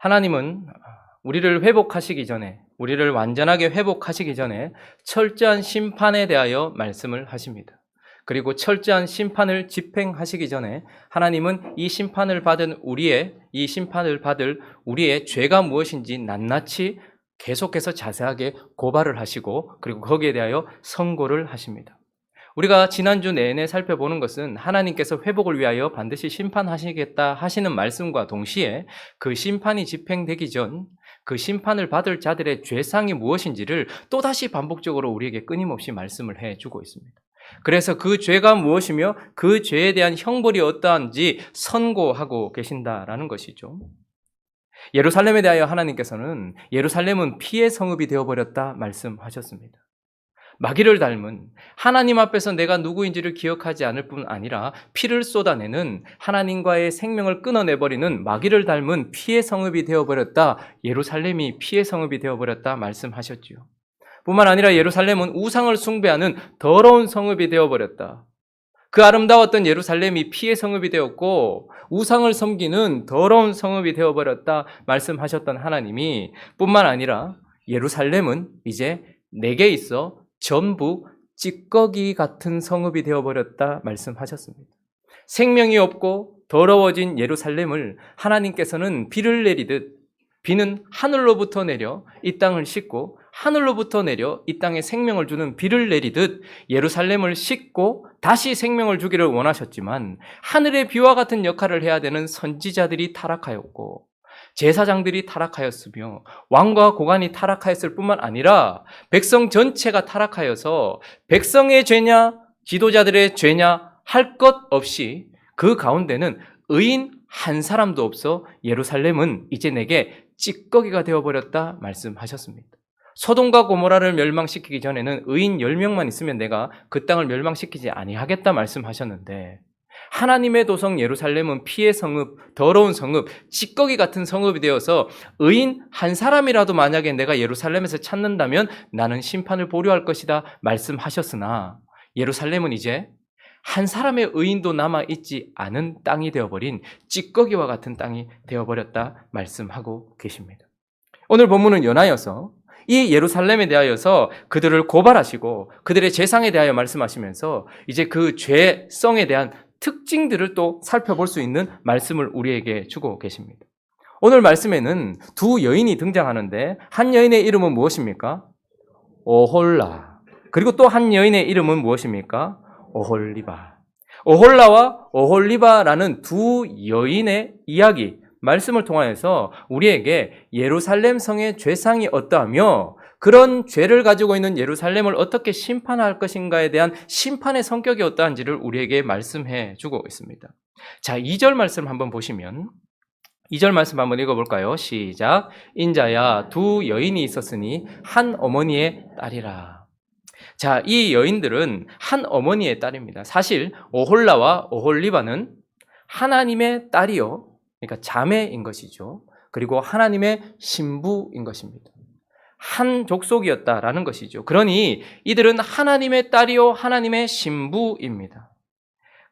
하나님은 우리를 회복하시기 전에, 우리를 완전하게 회복하시기 전에 철저한 심판에 대하여 말씀을 하십니다. 그리고 철저한 심판을 집행하시기 전에 하나님은 이 심판을 받을 우리의 죄가 무엇인지 낱낱이 계속해서 자세하게 고발을 하시고, 그리고 거기에 대하여 선고를 하십니다. 우리가 지난주 내내 살펴보는 것은 하나님께서 회복을 위하여 반드시 심판하시겠다 하시는 말씀과 동시에 그 심판이 집행되기 전 그 심판을 받을 자들의 죄상이 무엇인지를 또다시 반복적으로 우리에게 끊임없이 말씀을 해주고 있습니다. 그래서 그 죄가 무엇이며 그 죄에 대한 형벌이 어떠한지 선고하고 계신다라는 것이죠. 예루살렘에 대하여 하나님께서는 예루살렘은 피의 성읍이 되어버렸다 말씀하셨습니다. 마귀를 닮은, 하나님 앞에서 내가 누구인지를 기억하지 않을 뿐 아니라 피를 쏟아내는, 하나님과의 생명을 끊어내버리는 마귀를 닮은 피의 성읍이 되어버렸다, 예루살렘이 피의 성읍이 되어버렸다 말씀하셨지요. 뿐만 아니라 예루살렘은 우상을 숭배하는 더러운 성읍이 되어버렸다. 그 아름다웠던 예루살렘이 피의 성읍이 되었고 우상을 섬기는 더러운 성읍이 되어버렸다 말씀하셨던 하나님이, 뿐만 아니라 예루살렘은 이제 내게 있어 전부 찌꺼기 같은 성읍이 되어버렸다 말씀하셨습니다. 생명이 없고 더러워진 예루살렘을 하나님께서는 비를 내리듯, 비는 하늘로부터 내려 이 땅을 씻고 하늘로부터 내려 이 땅에 생명을 주는 비를 내리듯 예루살렘을 씻고 다시 생명을 주기를 원하셨지만, 하늘의 비와 같은 역할을 해야 되는 선지자들이 타락하였고 제사장들이 타락하였으며 왕과 고관이 타락하였을 뿐만 아니라 백성 전체가 타락하여서 백성의 죄냐 지도자들의 죄냐 할 것 없이 그 가운데는 의인 한 사람도 없어 예루살렘은 이제 내게 찌꺼기가 되어버렸다 말씀하셨습니다. 소돔과 고모라를 멸망시키기 전에는 의인 10명만 있으면 내가 그 땅을 멸망시키지 아니하겠다 말씀하셨는데, 하나님의 도성 예루살렘은 피의 성읍, 더러운 성읍, 찌꺼기 같은 성읍이 되어서 의인 한 사람이라도 만약에 내가 예루살렘에서 찾는다면 나는 심판을 보류할 것이다 말씀하셨으나, 예루살렘은 이제 한 사람의 의인도 남아있지 않은 땅이 되어버린 찌꺼기와 같은 땅이 되어버렸다 말씀하고 계십니다. 오늘 본문은 연하여서 이 예루살렘에 대하여서 그들을 고발하시고 그들의 죄상에 대하여 말씀하시면서 이제 그 죄성에 대한 특징들을 또 살펴볼 수 있는 말씀을 우리에게 주고 계십니다. 오늘 말씀에는 두 여인이 등장하는데, 한 여인의 이름은 무엇입니까? 오홀라. 그리고 또 한 여인의 이름은 무엇입니까? 오홀리바. 오홀라와 오홀리바라는 두 여인의 이야기, 말씀을 통하여서 우리에게 예루살렘 성의 죄상이 어떠하며 그런 죄를 가지고 있는 예루살렘을 어떻게 심판할 것인가에 대한 심판의 성격이 어떠한지를 우리에게 말씀해 주고 있습니다. 자, 2절 말씀 한번 보시면, 2절 말씀 한번 읽어볼까요? 시작. 인자야 두 여인이 있었으니 한 어머니의 딸이라. 자, 이 여인들은 한 어머니의 딸입니다. 사실 오홀라와 오홀리바는 하나님의 딸이요, 그러니까 자매인 것이죠. 그리고 하나님의 신부인 것입니다. 한 족속이었다라는 것이죠. 그러니 이들은 하나님의 딸이요 하나님의 신부입니다.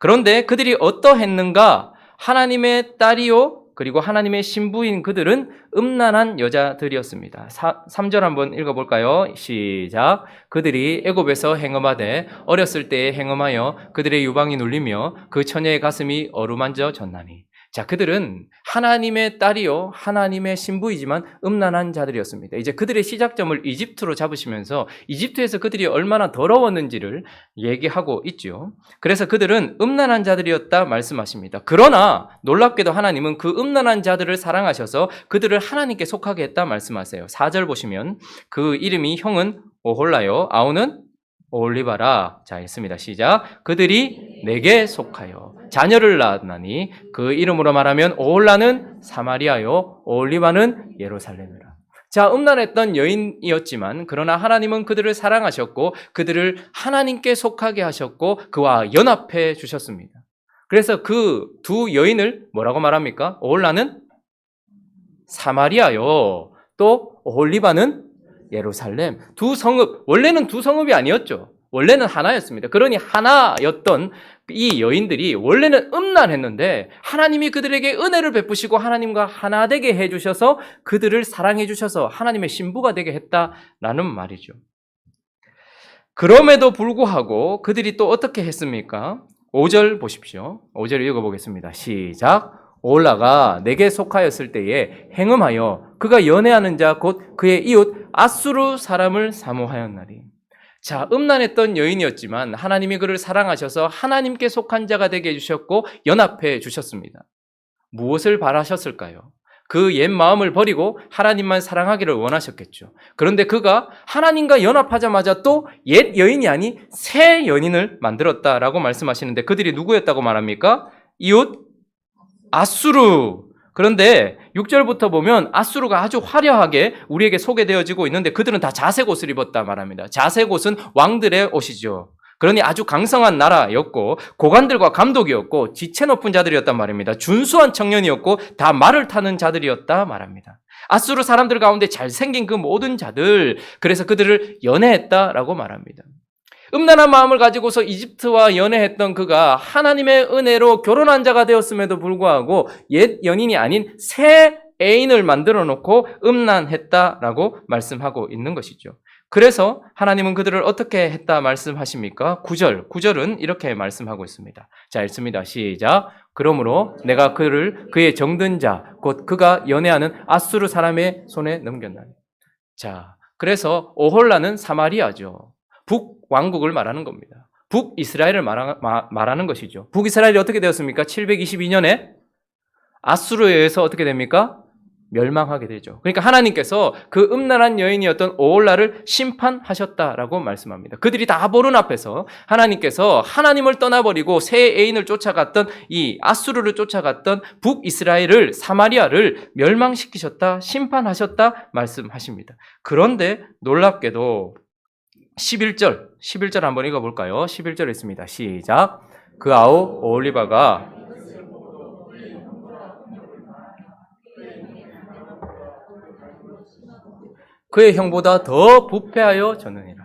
그런데 그들이 어떠했는가? 하나님의 딸이요 그리고 하나님의 신부인 그들은 음란한 여자들이었습니다. 3절 한번 읽어볼까요? 시작. 그들이 애굽에서 행음하되 어렸을 때에 행음하여 그들의 유방이 눌리며 그 처녀의 가슴이 어루만져 졌나니. 자, 그들은 하나님의 딸이요 하나님의 신부이지만 음란한 자들이었습니다. 이제 그들의 시작점을 이집트로 잡으시면서 이집트에서 그들이 얼마나 더러웠는지를 얘기하고 있죠. 그래서 그들은 음란한 자들이었다 말씀하십니다. 그러나 놀랍게도 하나님은 그 음란한 자들을 사랑하셔서 그들을 하나님께 속하게 했다 말씀하세요. 4절 보시면 그 이름이 형은 오홀라요 아우는 오홀리바라. 자, 했습니다. 시작. 그들이 내게 속하여 자녀를 낳았나니 그 이름으로 말하면 오홀라는 사마리아요 오홀리바는 예루살렘이라. 자, 음란했던 여인이었지만 그러나 하나님은 그들을 사랑하셨고 그들을 하나님께 속하게 하셨고 그와 연합해 주셨습니다. 그래서 그 두 여인을 뭐라고 말합니까? 오홀라는 사마리아요, 또 오홀리바는 예루살렘. 두 성읍, 원래는 두 성읍이 아니었죠. 원래는 하나였습니다. 그러니 하나였던 이 여인들이 원래는 음란했는데 하나님이 그들에게 은혜를 베푸시고 하나님과 하나 되게 해주셔서 그들을 사랑해 주셔서 하나님의 신부가 되게 했다라는 말이죠. 그럼에도 불구하고 그들이 또 어떻게 했습니까? 5절 보십시오. 5절 읽어보겠습니다. 시작. 오홀라가 내게 속하였을 때에 행음하여 그가 연애하는 자 곧 그의 이웃 아수르 사람을 사모하였나니. 자, 음란했던 여인이었지만 하나님이 그를 사랑하셔서 하나님께 속한 자가 되게 해주셨고 연합해 주셨습니다. 무엇을 바라셨을까요? 그 옛 마음을 버리고 하나님만 사랑하기를 원하셨겠죠. 그런데 그가 하나님과 연합하자마자 또 옛 여인이 아닌 새 연인을 만들었다라고 말씀하시는데 그들이 누구였다고 말합니까? 이웃 아수르. 그런데 6절부터 보면 아수르가 아주 화려하게 우리에게 소개되어지고 있는데 그들은 다 자색 옷을 입었다 말합니다. 자색 옷은 왕들의 옷이죠. 그러니 아주 강성한 나라였고 고관들과 감독이었고 지체 높은 자들이었단 말입니다. 준수한 청년이었고 다 말을 타는 자들이었다 말합니다. 아수르 사람들 가운데 잘생긴 그 모든 자들, 그래서 그들을 연애했다라고 말합니다. 음란한 마음을 가지고서 이집트와 연애했던 그가 하나님의 은혜로 결혼한 자가 되었음에도 불구하고 옛 연인이 아닌 새 애인을 만들어 놓고 음란했다라고 말씀하고 있는 것이죠. 그래서 하나님은 그들을 어떻게 했다 말씀하십니까? 9절은 이렇게 말씀하고 있습니다. 자, 읽습니다. 시작. 그러므로 내가 그의 정든 자, 곧 그가 연애하는 아수르 사람의 손에 넘겼나니. 자, 그래서 오홀라는 사마리아죠. 북왕국을 말하는 겁니다. 북이스라엘을 말하는 것이죠. 북이스라엘이 어떻게 되었습니까? 722년에 아수르에 의해서 어떻게 됩니까? 멸망하게 되죠. 그러니까 하나님께서 그 음란한 여인이었던 오홀라를 심판하셨다라고 말씀합니다. 그들이 다 보는 앞에서 하나님께서 하나님을 떠나버리고 새 애인을 쫓아갔던 이 아수르를 쫓아갔던 북이스라엘을, 사마리아를 멸망시키셨다, 심판하셨다 말씀하십니다. 그런데 놀랍게도 11절 한번 읽어볼까요? 11절 있습니다. 시작. 그 아우 오홀리바가 그의 형보다 더 부패하여 졌느니라.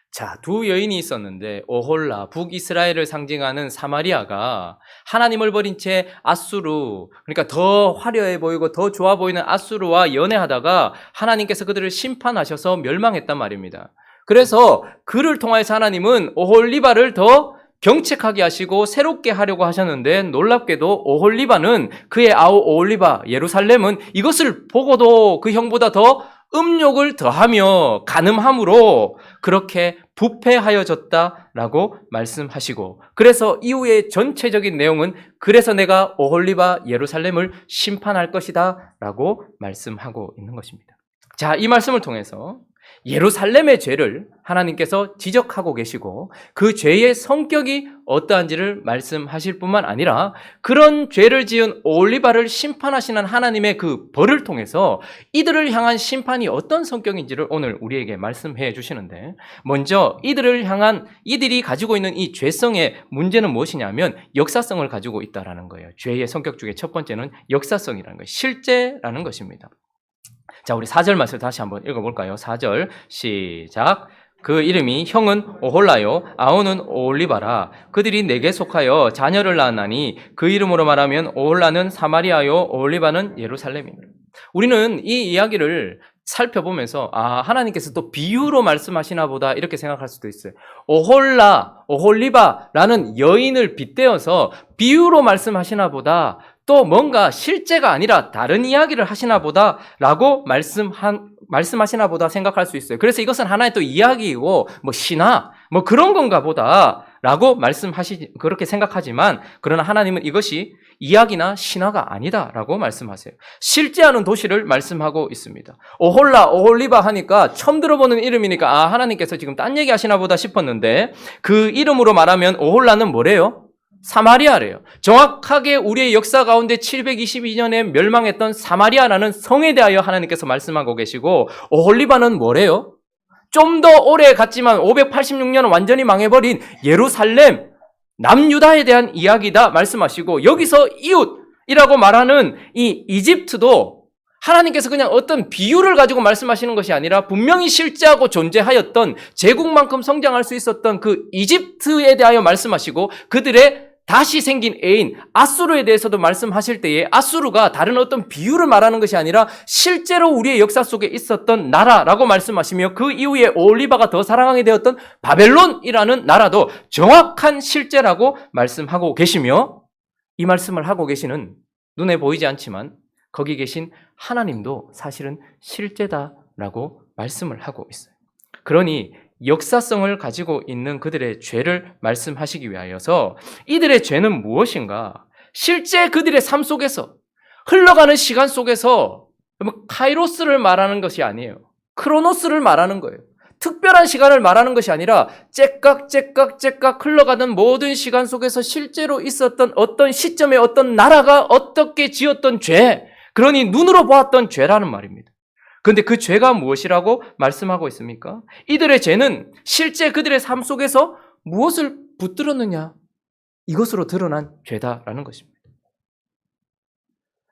자, 두 여인이 있었는데 오홀라, 북이스라엘을 상징하는 사마리아가 하나님을 버린 채 아수르, 그러니까 더 화려해 보이고 더 좋아 보이는 아수르와 연애하다가 하나님께서 그들을 심판하셔서 멸망했단 말입니다. 그래서 그를 통해서 하나님은 오홀리바를 더 경책하게 하시고 새롭게 하려고 하셨는데 놀랍게도 오홀리바는 그의 아우 오홀리바 예루살렘은 이것을 보고도 그 형보다 더 음욕을 더하며 간음함으로 그렇게 부패하여졌다라고 말씀하시고, 그래서 이후의 전체적인 내용은 그래서 내가 오홀리바 예루살렘을 심판할 것이다 라고 말씀하고 있는 것입니다. 자, 이 말씀을 통해서 예루살렘의 죄를 하나님께서 지적하고 계시고 그 죄의 성격이 어떠한지를 말씀하실 뿐만 아니라 그런 죄를 지은 오홀리바를 심판하시는 하나님의 그 벌을 통해서 이들을 향한 심판이 어떤 성격인지를 오늘 우리에게 말씀해 주시는데, 먼저 이들이 가지고 있는 이 죄성의 문제는 무엇이냐면 역사성을 가지고 있다라는 거예요. 죄의 성격 중에 첫 번째는 역사성이라는 거예요. 실제라는 것입니다. 자, 우리 4절 말씀 다시 한번 읽어볼까요? 4절 시작. 그 이름이 형은 오홀라요 아우는 오홀리바라. 그들이 내게 속하여 자녀를 낳았나니 그 이름으로 말하면 오홀라는 사마리아요 오홀리바는 예루살렘이니라. 우리는 이 이야기를 살펴보면서 하나님께서 또 비유로 말씀하시나 보다 이렇게 생각할 수도 있어요. 오홀리바라는 여인을 빗대어서 비유로 말씀하시나 보다, 또 뭔가 실제가 아니라 다른 이야기를 하시나 보다라고 말씀하시나 보다 생각할 수 있어요. 그래서 이것은 하나의 또 이야기이고 신화 그런 건가 보다라고 그렇게 생각하지만, 그러나 하나님은 이것이 이야기나 신화가 아니다라고 말씀하세요. 실제하는 도시를 말씀하고 있습니다. 오홀리바 하니까 처음 들어보는 이름이니까 하나님께서 지금 딴 얘기 하시나 보다 싶었는데, 그 이름으로 말하면 오홀라는 뭐래요? 사마리아래요. 정확하게 우리의 역사 가운데 722년에 멸망했던 사마리아라는 성에 대하여 하나님께서 말씀하고 계시고, 오홀리바는 뭐래요? 좀 더 오래 갔지만 586년은 완전히 망해버린 예루살렘, 남유다에 대한 이야기다 말씀하시고, 여기서 이웃이라고 말하는 이 이집트도 하나님께서 그냥 어떤 비유를 가지고 말씀하시는 것이 아니라 분명히 실제하고 존재하였던 제국만큼 성장할 수 있었던 그 이집트에 대하여 말씀하시고 그들의 다시 생긴 애인 아수르에 대해서도 말씀하실 때에 아수르가 다른 어떤 비유를 말하는 것이 아니라 실제로 우리의 역사 속에 있었던 나라라고 말씀하시며 그 이후에 오홀리바가 더 사랑하게 되었던 바벨론이라는 나라도 정확한 실제라고 말씀하고 계시며 이 말씀을 하고 계시는 눈에 보이지 않지만 거기 계신 하나님도 사실은 실제다라고 말씀을 하고 있어요. 그러니 역사성을 가지고 있는 그들의 죄를 말씀하시기 위하여서 이들의 죄는 무엇인가? 실제 그들의 삶 속에서 흘러가는 시간 속에서 카이로스를 말하는 것이 아니에요. 크로노스를 말하는 거예요. 특별한 시간을 말하는 것이 아니라 째깍 흘러가는 모든 시간 속에서 실제로 있었던 어떤 시점에 어떤 나라가 어떻게 지었던 죄, 그러니 눈으로 보았던 죄라는 말입니다. 그런데 그 죄가 무엇이라고 말씀하고 있습니까? 이들의 죄는 실제 그들의 삶 속에서 무엇을 붙들었느냐? 이것으로 드러난 죄다라는 것입니다.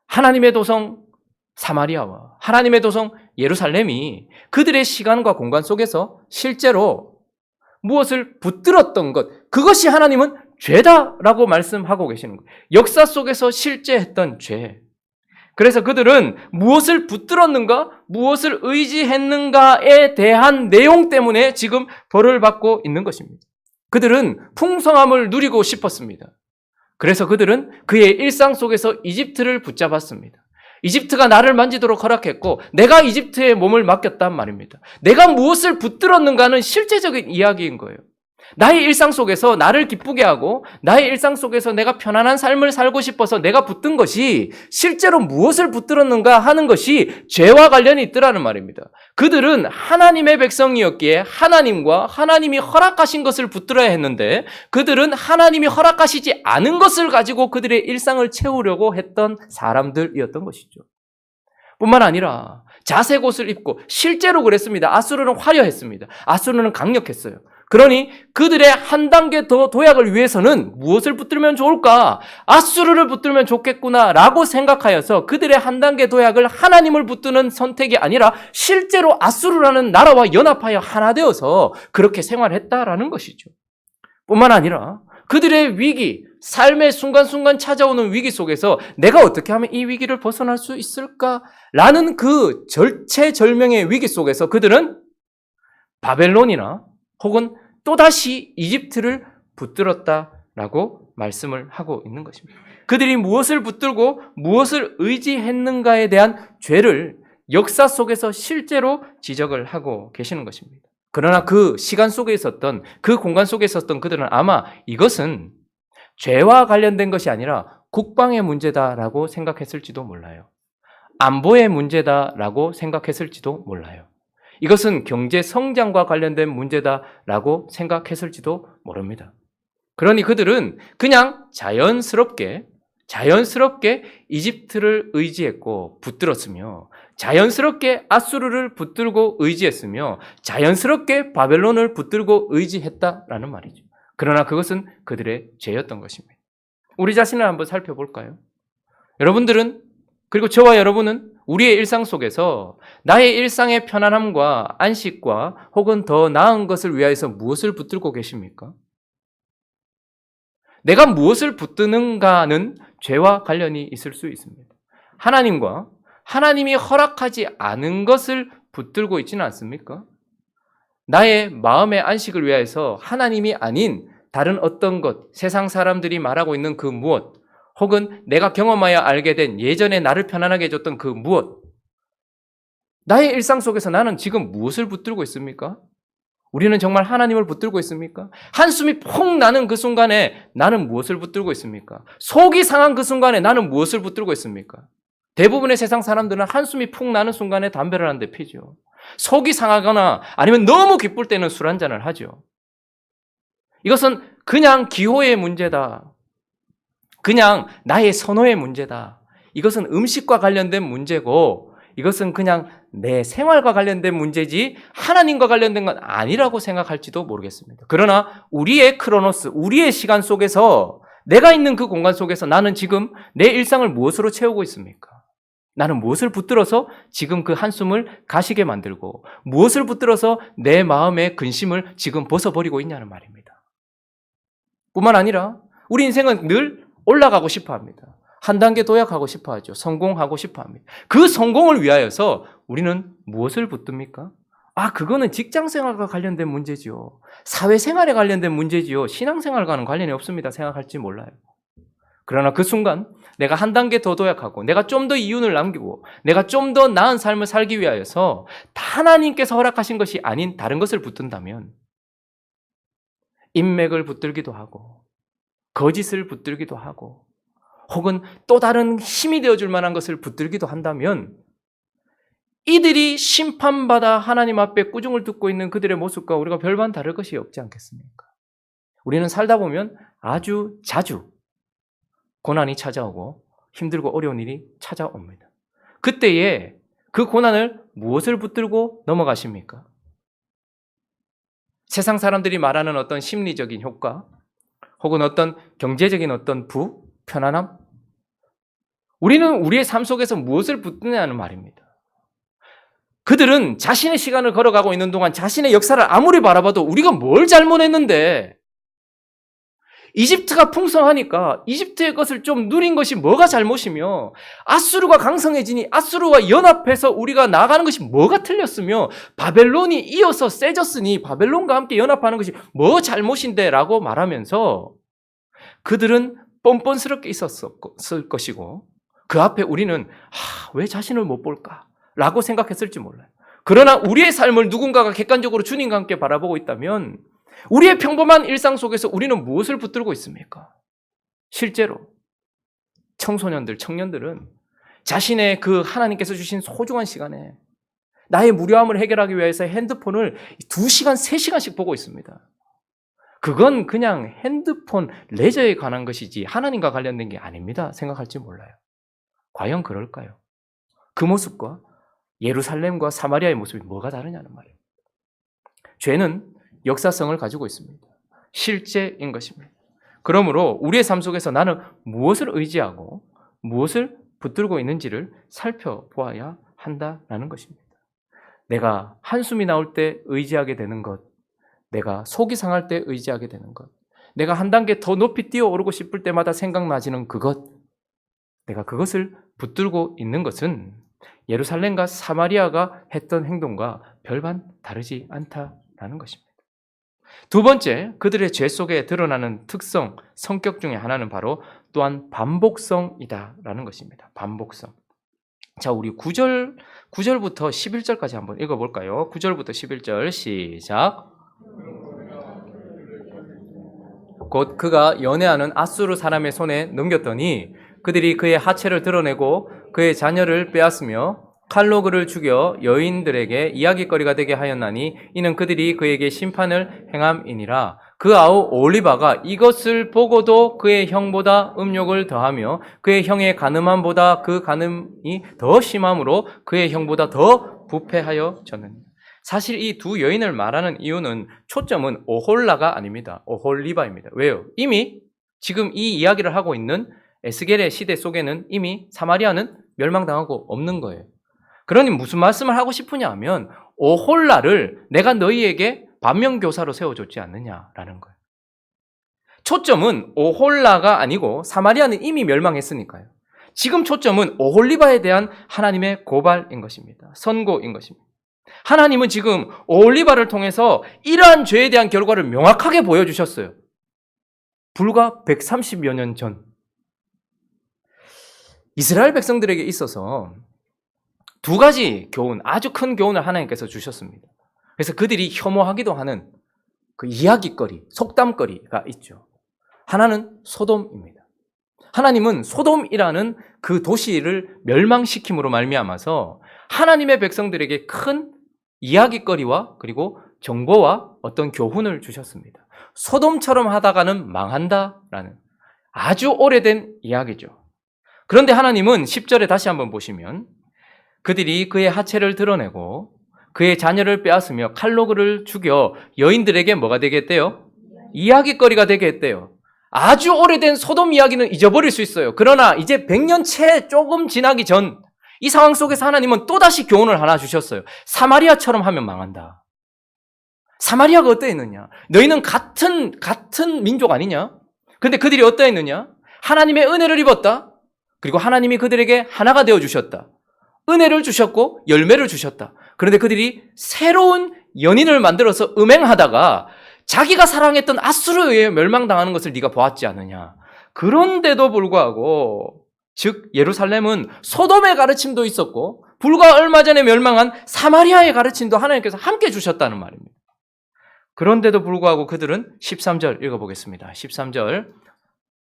하나님의 도성 사마리아와 하나님의 도성 예루살렘이 그들의 시간과 공간 속에서 실제로 무엇을 붙들었던 것, 그것이 하나님은 죄다라고 말씀하고 계시는 거예요. 역사 속에서 실제 했던 죄. 그래서 그들은 무엇을 붙들었는가, 무엇을 의지했는가에 대한 내용 때문에 지금 벌을 받고 있는 것입니다. 그들은 풍성함을 누리고 싶었습니다. 그래서 그들은 그의 일상 속에서 이집트를 붙잡았습니다. 이집트가 나를 만지도록 허락했고 내가 이집트에 몸을 맡겼단 말입니다. 내가 무엇을 붙들었는가는 실제적인 이야기인 거예요. 나의 일상 속에서 나를 기쁘게 하고 나의 일상 속에서 내가 편안한 삶을 살고 싶어서 내가 붙든 것이 실제로 무엇을 붙들었는가 하는 것이 죄와 관련이 있더라는 말입니다. 그들은 하나님의 백성이었기에 하나님과 하나님이 허락하신 것을 붙들어야 했는데 그들은 하나님이 허락하시지 않은 것을 가지고 그들의 일상을 채우려고 했던 사람들이었던 것이죠. 뿐만 아니라 자색 옷을 입고 실제로 그랬습니다. 아수르는 화려했습니다. 아수르는 강력했어요. 그러니 그들의 한 단계 더 도약을 위해서는 무엇을 붙들면 좋을까? 아수르를 붙들면 좋겠구나라고 생각하여서 그들의 한 단계 도약을 하나님을 붙드는 선택이 아니라 실제로 아수르라는 나라와 연합하여 하나 되어서 그렇게 생활했다라는 것이죠. 뿐만 아니라 그들의 위기, 삶의 순간순간 찾아오는 위기 속에서 내가 어떻게 하면 이 위기를 벗어날 수 있을까라는 그 절체절명의 위기 속에서 그들은 바벨론이나 혹은 또다시 이집트를 붙들었다라고 말씀을 하고 있는 것입니다. 그들이 무엇을 붙들고 무엇을 의지했는가에 대한 죄를 역사 속에서 실제로 지적을 하고 계시는 것입니다. 그러나 그 시간 속에 있었던 그 공간 속에 있었던 그들은 아마 이것은 죄와 관련된 것이 아니라 국방의 문제다라고 생각했을지도 몰라요. 안보의 문제다라고 생각했을지도 몰라요. 이것은 경제 성장과 관련된 문제다라고 생각했을지도 모릅니다. 그러니 그들은 그냥 자연스럽게 이집트를 의지했고 붙들었으며 자연스럽게 아수르를 붙들고 의지했으며 자연스럽게 바벨론을 붙들고 의지했다라는 말이죠. 그러나 그것은 그들의 죄였던 것입니다. 우리 자신을 한번 살펴볼까요? 여러분들은 그리고 저와 여러분은 우리의 일상 속에서 나의 일상의 편안함과 안식과 혹은 더 나은 것을 위하여서 무엇을 붙들고 계십니까? 내가 무엇을 붙드는가는 죄와 관련이 있을 수 있습니다. 하나님과 하나님이 허락하지 않은 것을 붙들고 있지는 않습니까? 나의 마음의 안식을 위하여서 하나님이 아닌 다른 어떤 것, 세상 사람들이 말하고 있는 그 무엇, 혹은 내가 경험하여 알게 된 예전에 나를 편안하게 해줬던 그 무엇, 나의 일상 속에서 나는 지금 무엇을 붙들고 있습니까? 우리는 정말 하나님을 붙들고 있습니까? 한숨이 폭 나는 그 순간에 나는 무엇을 붙들고 있습니까? 속이 상한 그 순간에 나는 무엇을 붙들고 있습니까? 대부분의 세상 사람들은 한숨이 푹 나는 순간에 담배를 한 대 피죠. 속이 상하거나 아니면 너무 기쁠 때는 술 한 잔을 하죠. 이것은 그냥 기호의 문제다. 그냥 나의 선호의 문제다. 이것은 음식과 관련된 문제고 이것은 그냥 내 생활과 관련된 문제지 하나님과 관련된 건 아니라고 생각할지도 모르겠습니다. 그러나 우리의 크로노스, 우리의 시간 속에서 내가 있는 그 공간 속에서 나는 지금 내 일상을 무엇으로 채우고 있습니까? 나는 무엇을 붙들어서 지금 그 한숨을 가시게 만들고 무엇을 붙들어서 내 마음의 근심을 지금 벗어버리고 있냐는 말입니다. 뿐만 아니라 우리 인생은 늘 올라가고 싶어 합니다. 한 단계 도약하고 싶어 하죠. 성공하고 싶어 합니다. 그 성공을 위하여서 우리는 무엇을 붙듭니까? 그거는 직장생활과 관련된 문제지요. 사회생활에 관련된 문제지요. 신앙생활과는 관련이 없습니다. 생각할지 몰라요. 그러나 그 순간 내가 한 단계 더 도약하고 내가 좀 더 이윤을 남기고 내가 좀 더 나은 삶을 살기 위하여서 하나님께서 허락하신 것이 아닌 다른 것을 붙든다면 인맥을 붙들기도 하고 거짓을 붙들기도 하고 혹은 또 다른 힘이 되어줄 만한 것을 붙들기도 한다면 이들이 심판받아 하나님 앞에 꾸중을 듣고 있는 그들의 모습과 우리가 별반 다를 것이 없지 않겠습니까? 우리는 살다 보면 아주 자주 고난이 찾아오고 힘들고 어려운 일이 찾아옵니다. 그때에 그 고난을 무엇을 붙들고 넘어가십니까? 세상 사람들이 말하는 어떤 심리적인 효과 혹은 어떤 경제적인 어떤 편안함? 우리는 우리의 삶 속에서 무엇을 붙드냐는 말입니다. 그들은 자신의 시간을 걸어가고 있는 동안 자신의 역사를 아무리 바라봐도 우리가 뭘 잘못했는데 이집트가 풍성하니까 이집트의 것을 좀 누린 것이 뭐가 잘못이며 아수르가 강성해지니 아수르와 연합해서 우리가 나아가는 것이 뭐가 틀렸으며 바벨론이 이어서 세졌으니 바벨론과 함께 연합하는 것이 뭐 잘못인데 라고 말하면서 그들은 뻔뻔스럽게 있었을 것이고 그 앞에 우리는 왜 자신을 못 볼까? 라고 생각했을지 몰라요. 그러나 우리의 삶을 누군가가 객관적으로 주님과 함께 바라보고 있다면 우리의 평범한 일상 속에서 우리는 무엇을 붙들고 있습니까? 실제로 청소년들, 청년들은 자신의 그 하나님께서 주신 소중한 시간에 나의 무료함을 해결하기 위해서 핸드폰을 2시간, 3시간씩 보고 있습니다. 그건 그냥 핸드폰 레저에 관한 것이지 하나님과 관련된 게 아닙니다. 생각할지 몰라요. 과연 그럴까요? 그 모습과 예루살렘과 사마리아의 모습이 뭐가 다르냐는 말이에요. 죄는 역사성을 가지고 있습니다. 실제인 것입니다. 그러므로 우리의 삶 속에서 나는 무엇을 의지하고 무엇을 붙들고 있는지를 살펴보아야 한다는 것입니다. 내가 한숨이 나올 때 의지하게 되는 것, 내가 속이 상할 때 의지하게 되는 것, 내가 한 단계 더 높이 뛰어오르고 싶을 때마다 생각나지는 그것, 내가 그것을 붙들고 있는 것은 예루살렘과 사마리아가 했던 행동과 별반 다르지 않다라는 것입니다. 두 번째, 그들의 죄 속에 드러나는 특성, 성격 중에 하나는 바로 또한 반복성이다라는 것입니다. 반복성. 자, 우리 9절부터 11절까지 한번 읽어볼까요? 9절부터 11절 시작. 곧 그가 연애하는 아수르 사람의 손에 넘겼더니 그들이 그의 하체를 드러내고 그의 자녀를 빼앗으며 칼로 그를 죽여 여인들에게 이야기거리가 되게 하였나니 이는 그들이 그에게 심판을 행함이니라. 그 아우 오홀리바가 이것을 보고도 그의 형보다 음욕을 더하며 그의 형의 간음함보다 그 간음이 더 심함으로 그의 형보다 더 부패하여졌느니라. 사실 이 두 여인을 말하는 이유는 초점은 오홀라가 아닙니다. 오홀리바입니다. 왜요? 이미 지금 이 이야기를 하고 있는 에스겔의 시대 속에는 이미 사마리아는 멸망당하고 없는 거예요. 그러니 무슨 말씀을 하고 싶으냐 하면 오홀라를 내가 너희에게 반면교사로 세워줬지 않느냐라는 거예요. 초점은 오홀라가 아니고 사마리아는 이미 멸망했으니까요. 지금 초점은 오홀리바에 대한 하나님의 고발인 것입니다. 선고인 것입니다. 하나님은 지금 오홀리바를 통해서 이러한 죄에 대한 결과를 명확하게 보여주셨어요. 불과 130여 년 전 이스라엘 백성들에게 있어서 두 가지 교훈, 아주 큰 교훈을 하나님께서 주셨습니다. 그래서 그들이 혐오하기도 하는 그 이야기거리, 속담거리가 있죠. 하나는 소돔입니다. 하나님은 소돔이라는 그 도시를 멸망시킴으로 말미암아서 하나님의 백성들에게 큰 이야기거리와 그리고 정보와 어떤 교훈을 주셨습니다. 소돔처럼 하다가는 망한다라는 아주 오래된 이야기죠. 그런데 하나님은 10절에 다시 한번 보시면 그들이 그의 하체를 드러내고 그의 자녀를 빼앗으며 칼로 그를 죽여 여인들에게 뭐가 되게 했대요? 이야기거리가 되게 했대요. 아주 오래된 소돔 이야기는 잊어버릴 수 있어요. 그러나 이제 100년 채 조금 지나기 전 이 상황 속에서 하나님은 또다시 교훈을 하나 주셨어요. 사마리아처럼 하면 망한다. 사마리아가 어떠했느냐? 너희는 같은 민족 아니냐? 근데 그들이 어떠했느냐? 하나님의 은혜를 입었다. 그리고 하나님이 그들에게 하나가 되어 주셨다. 은혜를 주셨고 열매를 주셨다. 그런데 그들이 새로운 연인을 만들어서 음행하다가 자기가 사랑했던 아수르에 의해 멸망당하는 것을 네가 보았지 않느냐. 그런데도 불구하고 즉 예루살렘은 소돔의 가르침도 있었고 불과 얼마 전에 멸망한 사마리아의 가르침도 하나님께서 함께 주셨다는 말입니다. 그런데도 불구하고 그들은 13절 읽어보겠습니다. 13절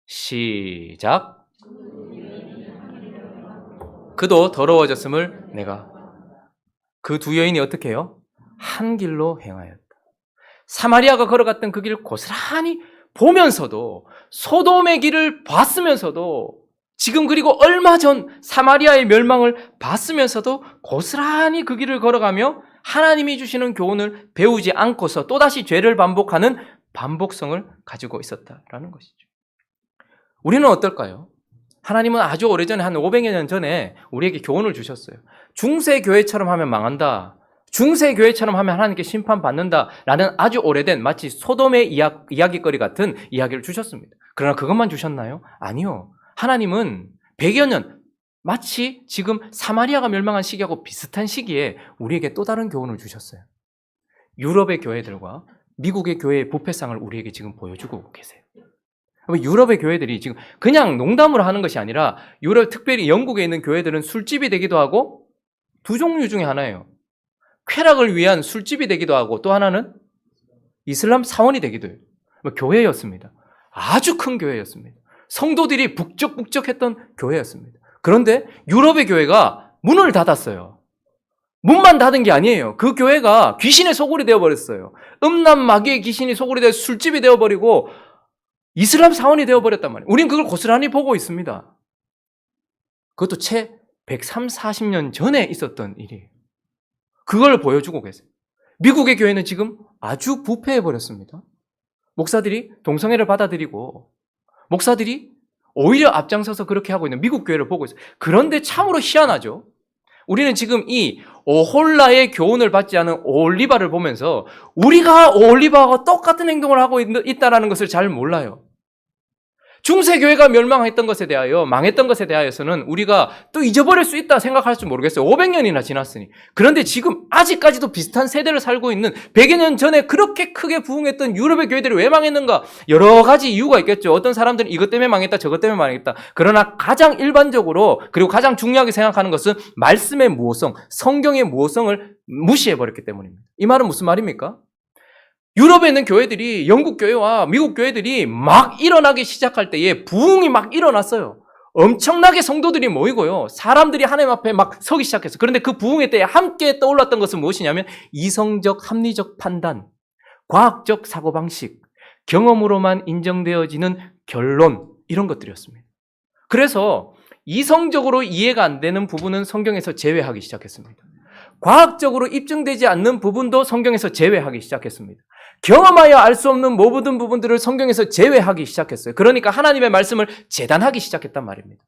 시작. 그도 더러워졌음을 내가. 그 두 여인이 어떻게 해요? 한 길로 행하였다. 사마리아가 걸어갔던 그 길을 고스란히 보면서도 소돔의 길을 봤으면서도 지금 그리고 얼마 전 사마리아의 멸망을 봤으면서도 고스란히 그 길을 걸어가며 하나님이 주시는 교훈을 배우지 않고서 또다시 죄를 반복하는 반복성을 가지고 있었다라는 것이죠. 우리는 어떨까요? 하나님은 아주 오래전에 한 500여 년 전에 우리에게 교훈을 주셨어요. 중세교회처럼 하면 망한다. 중세교회처럼 하면 하나님께 심판받는다. 라는 아주 오래된 마치 소돔의 이야기거리 같은 이야기를 주셨습니다. 그러나 그것만 주셨나요? 아니요. 하나님은 100여 년 마치 지금 사마리아가 멸망한 시기하고 비슷한 시기에 우리에게 또 다른 교훈을 주셨어요. 유럽의 교회들과 미국의 교회의 부패상을 우리에게 지금 보여주고 계세요. 유럽의 교회들이 지금 그냥 농담으로 하는 것이 아니라 유럽, 특별히 영국에 있는 교회들은 술집이 되기도 하고 두 종류 중에 하나예요. 쾌락을 위한 술집이 되기도 하고 또 하나는 이슬람 사원이 되기도 해요. 교회였습니다. 아주 큰 교회였습니다. 성도들이 북적북적했던 교회였습니다. 그런데 유럽의 교회가 문을 닫았어요. 문만 닫은 게 아니에요. 그 교회가 귀신의 소굴이 되어버렸어요. 음란 마귀의 귀신이 소굴이 되어 술집이 되어버리고 이슬람 사원이 되어버렸단 말이에요. 우린 그걸 고스란히 보고 있습니다. 그것도 채 130, 40년 전에 있었던 일이에요. 그걸 보여주고 계세요. 미국의 교회는 지금 아주 부패해버렸습니다. 목사들이 동성애를 받아들이고 목사들이 오히려 앞장서서 그렇게 하고 있는 미국 교회를 보고 있어요. 그런데 참으로 희한하죠. 우리는 지금 이 오홀라의 교훈을 받지 않은 오올리바를 보면서 우리가 오올리바와 똑같은 행동을 하고 있다는 것을 잘 몰라요. 중세교회가 멸망했던 것에 대하여 망했던 것에 대하여서는 우리가 또 잊어버릴 수 있다 생각할지 모르겠어요. 500년이나 지났으니. 그런데 지금 아직까지도 비슷한 세대를 살고 있는 100여 년 전에 그렇게 크게 부흥했던 유럽의 교회들이 왜 망했는가? 여러 가지 이유가 있겠죠. 어떤 사람들은 이것 때문에 망했다, 저것 때문에 망했다. 그러나 가장 일반적으로 그리고 가장 중요하게 생각하는 것은 말씀의 무호성, 성경의 무호성을 무시해버렸기 때문입니다. 이 말은 무슨 말입니까? 유럽에 있는 교회들이 영국 교회와 미국 교회들이 막 일어나기 시작할 때에 부흥이 막 일어났어요. 엄청나게 성도들이 모이고요. 사람들이 하나님 앞에 막 서기 시작했어요. 그런데 그 부흥의 때에 함께 떠올랐던 것은 무엇이냐면 이성적, 합리적 판단, 과학적 사고방식, 경험으로만 인정되어지는 결론 이런 것들이었습니다. 그래서 이성적으로 이해가 안 되는 부분은 성경에서 제외하기 시작했습니다. 과학적으로 입증되지 않는 부분도 성경에서 제외하기 시작했습니다. 경험하여 알 수 없는 모든 부분들을 성경에서 제외하기 시작했어요. 그러니까 하나님의 말씀을 재단하기 시작했단 말입니다.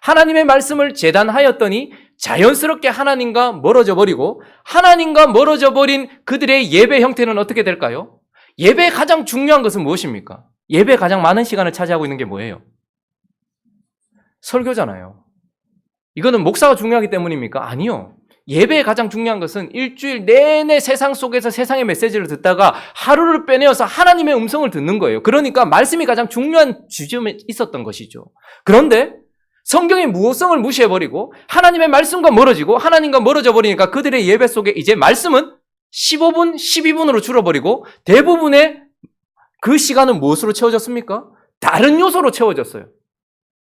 하나님의 말씀을 재단하였더니 자연스럽게 하나님과 멀어져 버리고 하나님과 멀어져 버린 그들의 예배 형태는 어떻게 될까요? 예배의 가장 중요한 것은 무엇입니까? 예배에 가장 많은 시간을 차지하고 있는 게 뭐예요? 설교잖아요. 이거는 목사가 중요하기 때문입니까? 아니요. 예배에 가장 중요한 것은 일주일 내내 세상 속에서 세상의 메시지를 듣다가 하루를 빼내어서 하나님의 음성을 듣는 거예요. 그러니까 말씀이 가장 중요한 지점에 있었던 것이죠. 그런데 성경의 무호성을 무시해버리고 하나님의 말씀과 멀어지고 하나님과 멀어져 버리니까 그들의 예배 속에 이제 말씀은 15분, 12분으로 줄어버리고 대부분의 그 시간은 무엇으로 채워졌습니까? 다른 요소로 채워졌어요.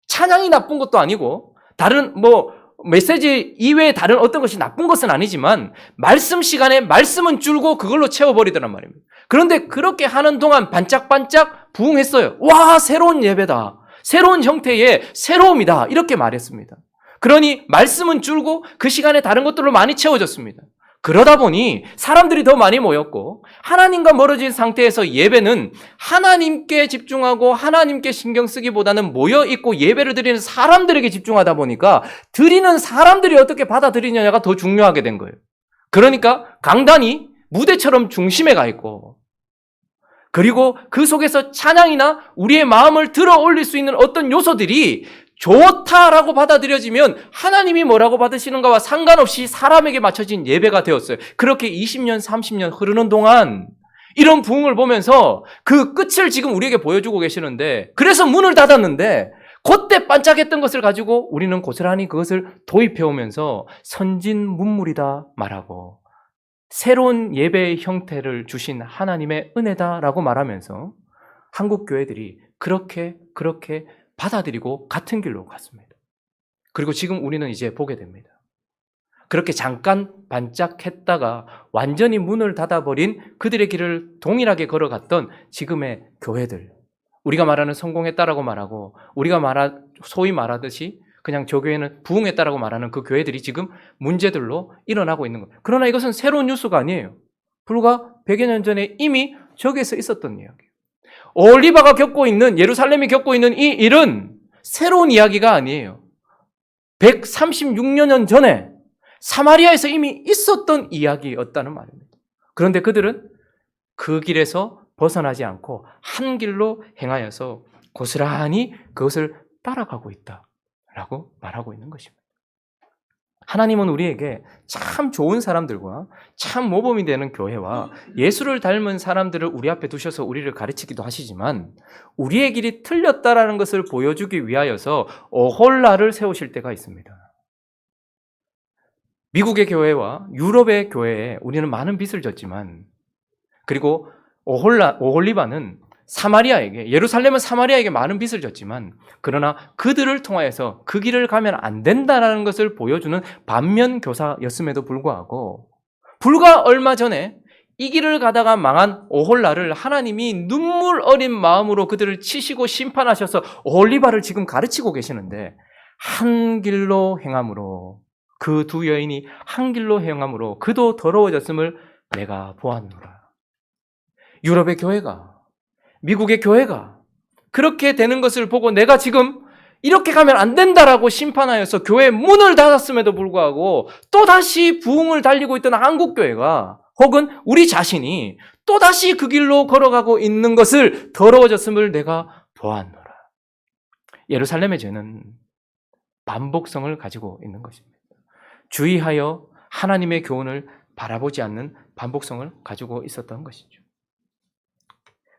찬양이 나쁜 것도 아니고 다른 메시지 이외에 다른 어떤 것이 나쁜 것은 아니지만 말씀 시간에 말씀은 줄고 그걸로 채워버리더란 말입니다. 그런데 그렇게 하는 동안 반짝반짝 부흥했어요. 와, 새로운 예배다. 새로운 형태의 새로움이다. 이렇게 말했습니다. 그러니 말씀은 줄고 그 시간에 다른 것들로 많이 채워졌습니다. 그러다 보니 사람들이 더 많이 모였고 하나님과 멀어진 상태에서 예배는 하나님께 집중하고 하나님께 신경 쓰기보다는 모여있고 예배를 드리는 사람들에게 집중하다 보니까 드리는 사람들이 어떻게 받아들이느냐가 더 중요하게 된 거예요. 그러니까 강단이 무대처럼 중심에 가 있고 그리고 그 속에서 찬양이나 우리의 마음을 들어 올릴 수 있는 어떤 요소들이 좋다라고 받아들여지면 하나님이 뭐라고 받으시는가와 상관없이 사람에게 맞춰진 예배가 되었어요. 그렇게 20년, 30년 흐르는 동안 이런 부흥을 보면서 그 끝을 지금 우리에게 보여주고 계시는데 그래서 문을 닫았는데 그때 반짝했던 것을 가지고 우리는 고스란히 그것을 도입해오면서 선진문물이다 말하고 새로운 예배의 형태를 주신 하나님의 은혜다라고 말하면서 한국 교회들이 그렇게 받아들이고 같은 길로 갔습니다. 그리고 지금 우리는 이제 보게 됩니다. 그렇게 잠깐 반짝했다가 완전히 문을 닫아버린 그들의 길을 동일하게 걸어갔던 지금의 교회들. 우리가 말하는 성공했다라고 말하고 우리가 소위 말하듯이 그냥 저 교회는 부흥했다라고 말하는 그 교회들이 지금 문제들로 일어나고 있는 거예요. 그러나 이것은 새로운 뉴스가 아니에요. 불과 100여 년 전에 이미 저기에서 있었던 이야기예요. 올리바가 겪고 있는, 예루살렘이 겪고 있는 이 일은 새로운 이야기가 아니에요. 136여 년 전에 사마리아에서 이미 있었던 이야기였다는 말입니다. 그런데 그들은 그 길에서 벗어나지 않고 한 길로 행하여서 고스란히 그것을 따라가고 있다라고 말하고 있는 것입니다. 하나님은 우리에게 참 좋은 사람들과 참 모범이 되는 교회와 예수를 닮은 사람들을 우리 앞에 두셔서 우리를 가르치기도 하시지만 우리의 길이 틀렸다라는 것을 보여주기 위하여서 오홀라를 세우실 때가 있습니다. 미국의 교회와 유럽의 교회에 우리는 많은 빚을 졌지만 그리고 오홀리바는 사마리아에게, 예루살렘은 사마리아에게 많은 빚을 졌지만 그러나 그들을 통하여서 그 길을 가면 안 된다는 것을 보여주는 반면교사였음에도 불구하고 불과 얼마 전에 이 길을 가다가 망한 오홀라를 하나님이 눈물 어린 마음으로 그들을 치시고 심판하셔서 오홀리바를 지금 가르치고 계시는데 한 길로 행함으로 그 두 여인이 한 길로 행함으로 그도 더러워졌음을 내가 보았노라. 유럽의 교회가 미국의 교회가 그렇게 되는 것을 보고 내가 지금 이렇게 가면 안 된다라고 심판하여서 교회 문을 닫았음에도 불구하고 또다시 부흥을 달리고 있던 한국 교회가 혹은 우리 자신이 또다시 그 길로 걸어가고 있는 것을 더러워졌음을 내가 보았노라. 예루살렘의 죄는 반복성을 가지고 있는 것입니다. 주의하여 하나님의 교훈을 바라보지 않는 반복성을 가지고 있었던 것이죠.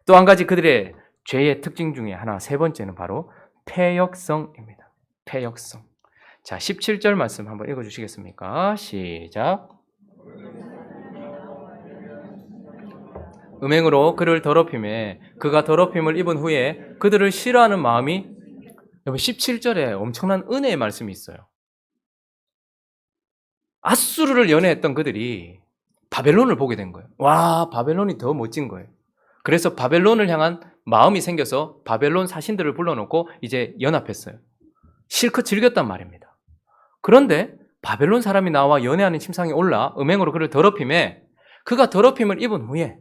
또 한 가지 그들의 죄의 특징 중에 하나, 세 번째는 바로 패역성입니다. 패역성. 자, 17절 말씀 한번 읽어주시겠습니까? 시작. 음행으로 그를 더럽힘에 그가 더럽힘을 입은 후에 그들을 싫어하는 마음이, 여러분 17절에 엄청난 은혜의 말씀이 있어요. 아수르를 연애했던 그들이 바벨론을 보게 된 거예요. 와, 바벨론이 더 멋진 거예요. 그래서 바벨론을 향한 마음이 생겨서 바벨론 사신들을 불러놓고 이제 연합했어요. 실컷 즐겼단 말입니다. 그런데 바벨론 사람이 나와 연애하는 침상에 올라 음행으로 그를 더럽힘에 그가 더럽힘을 입은 후에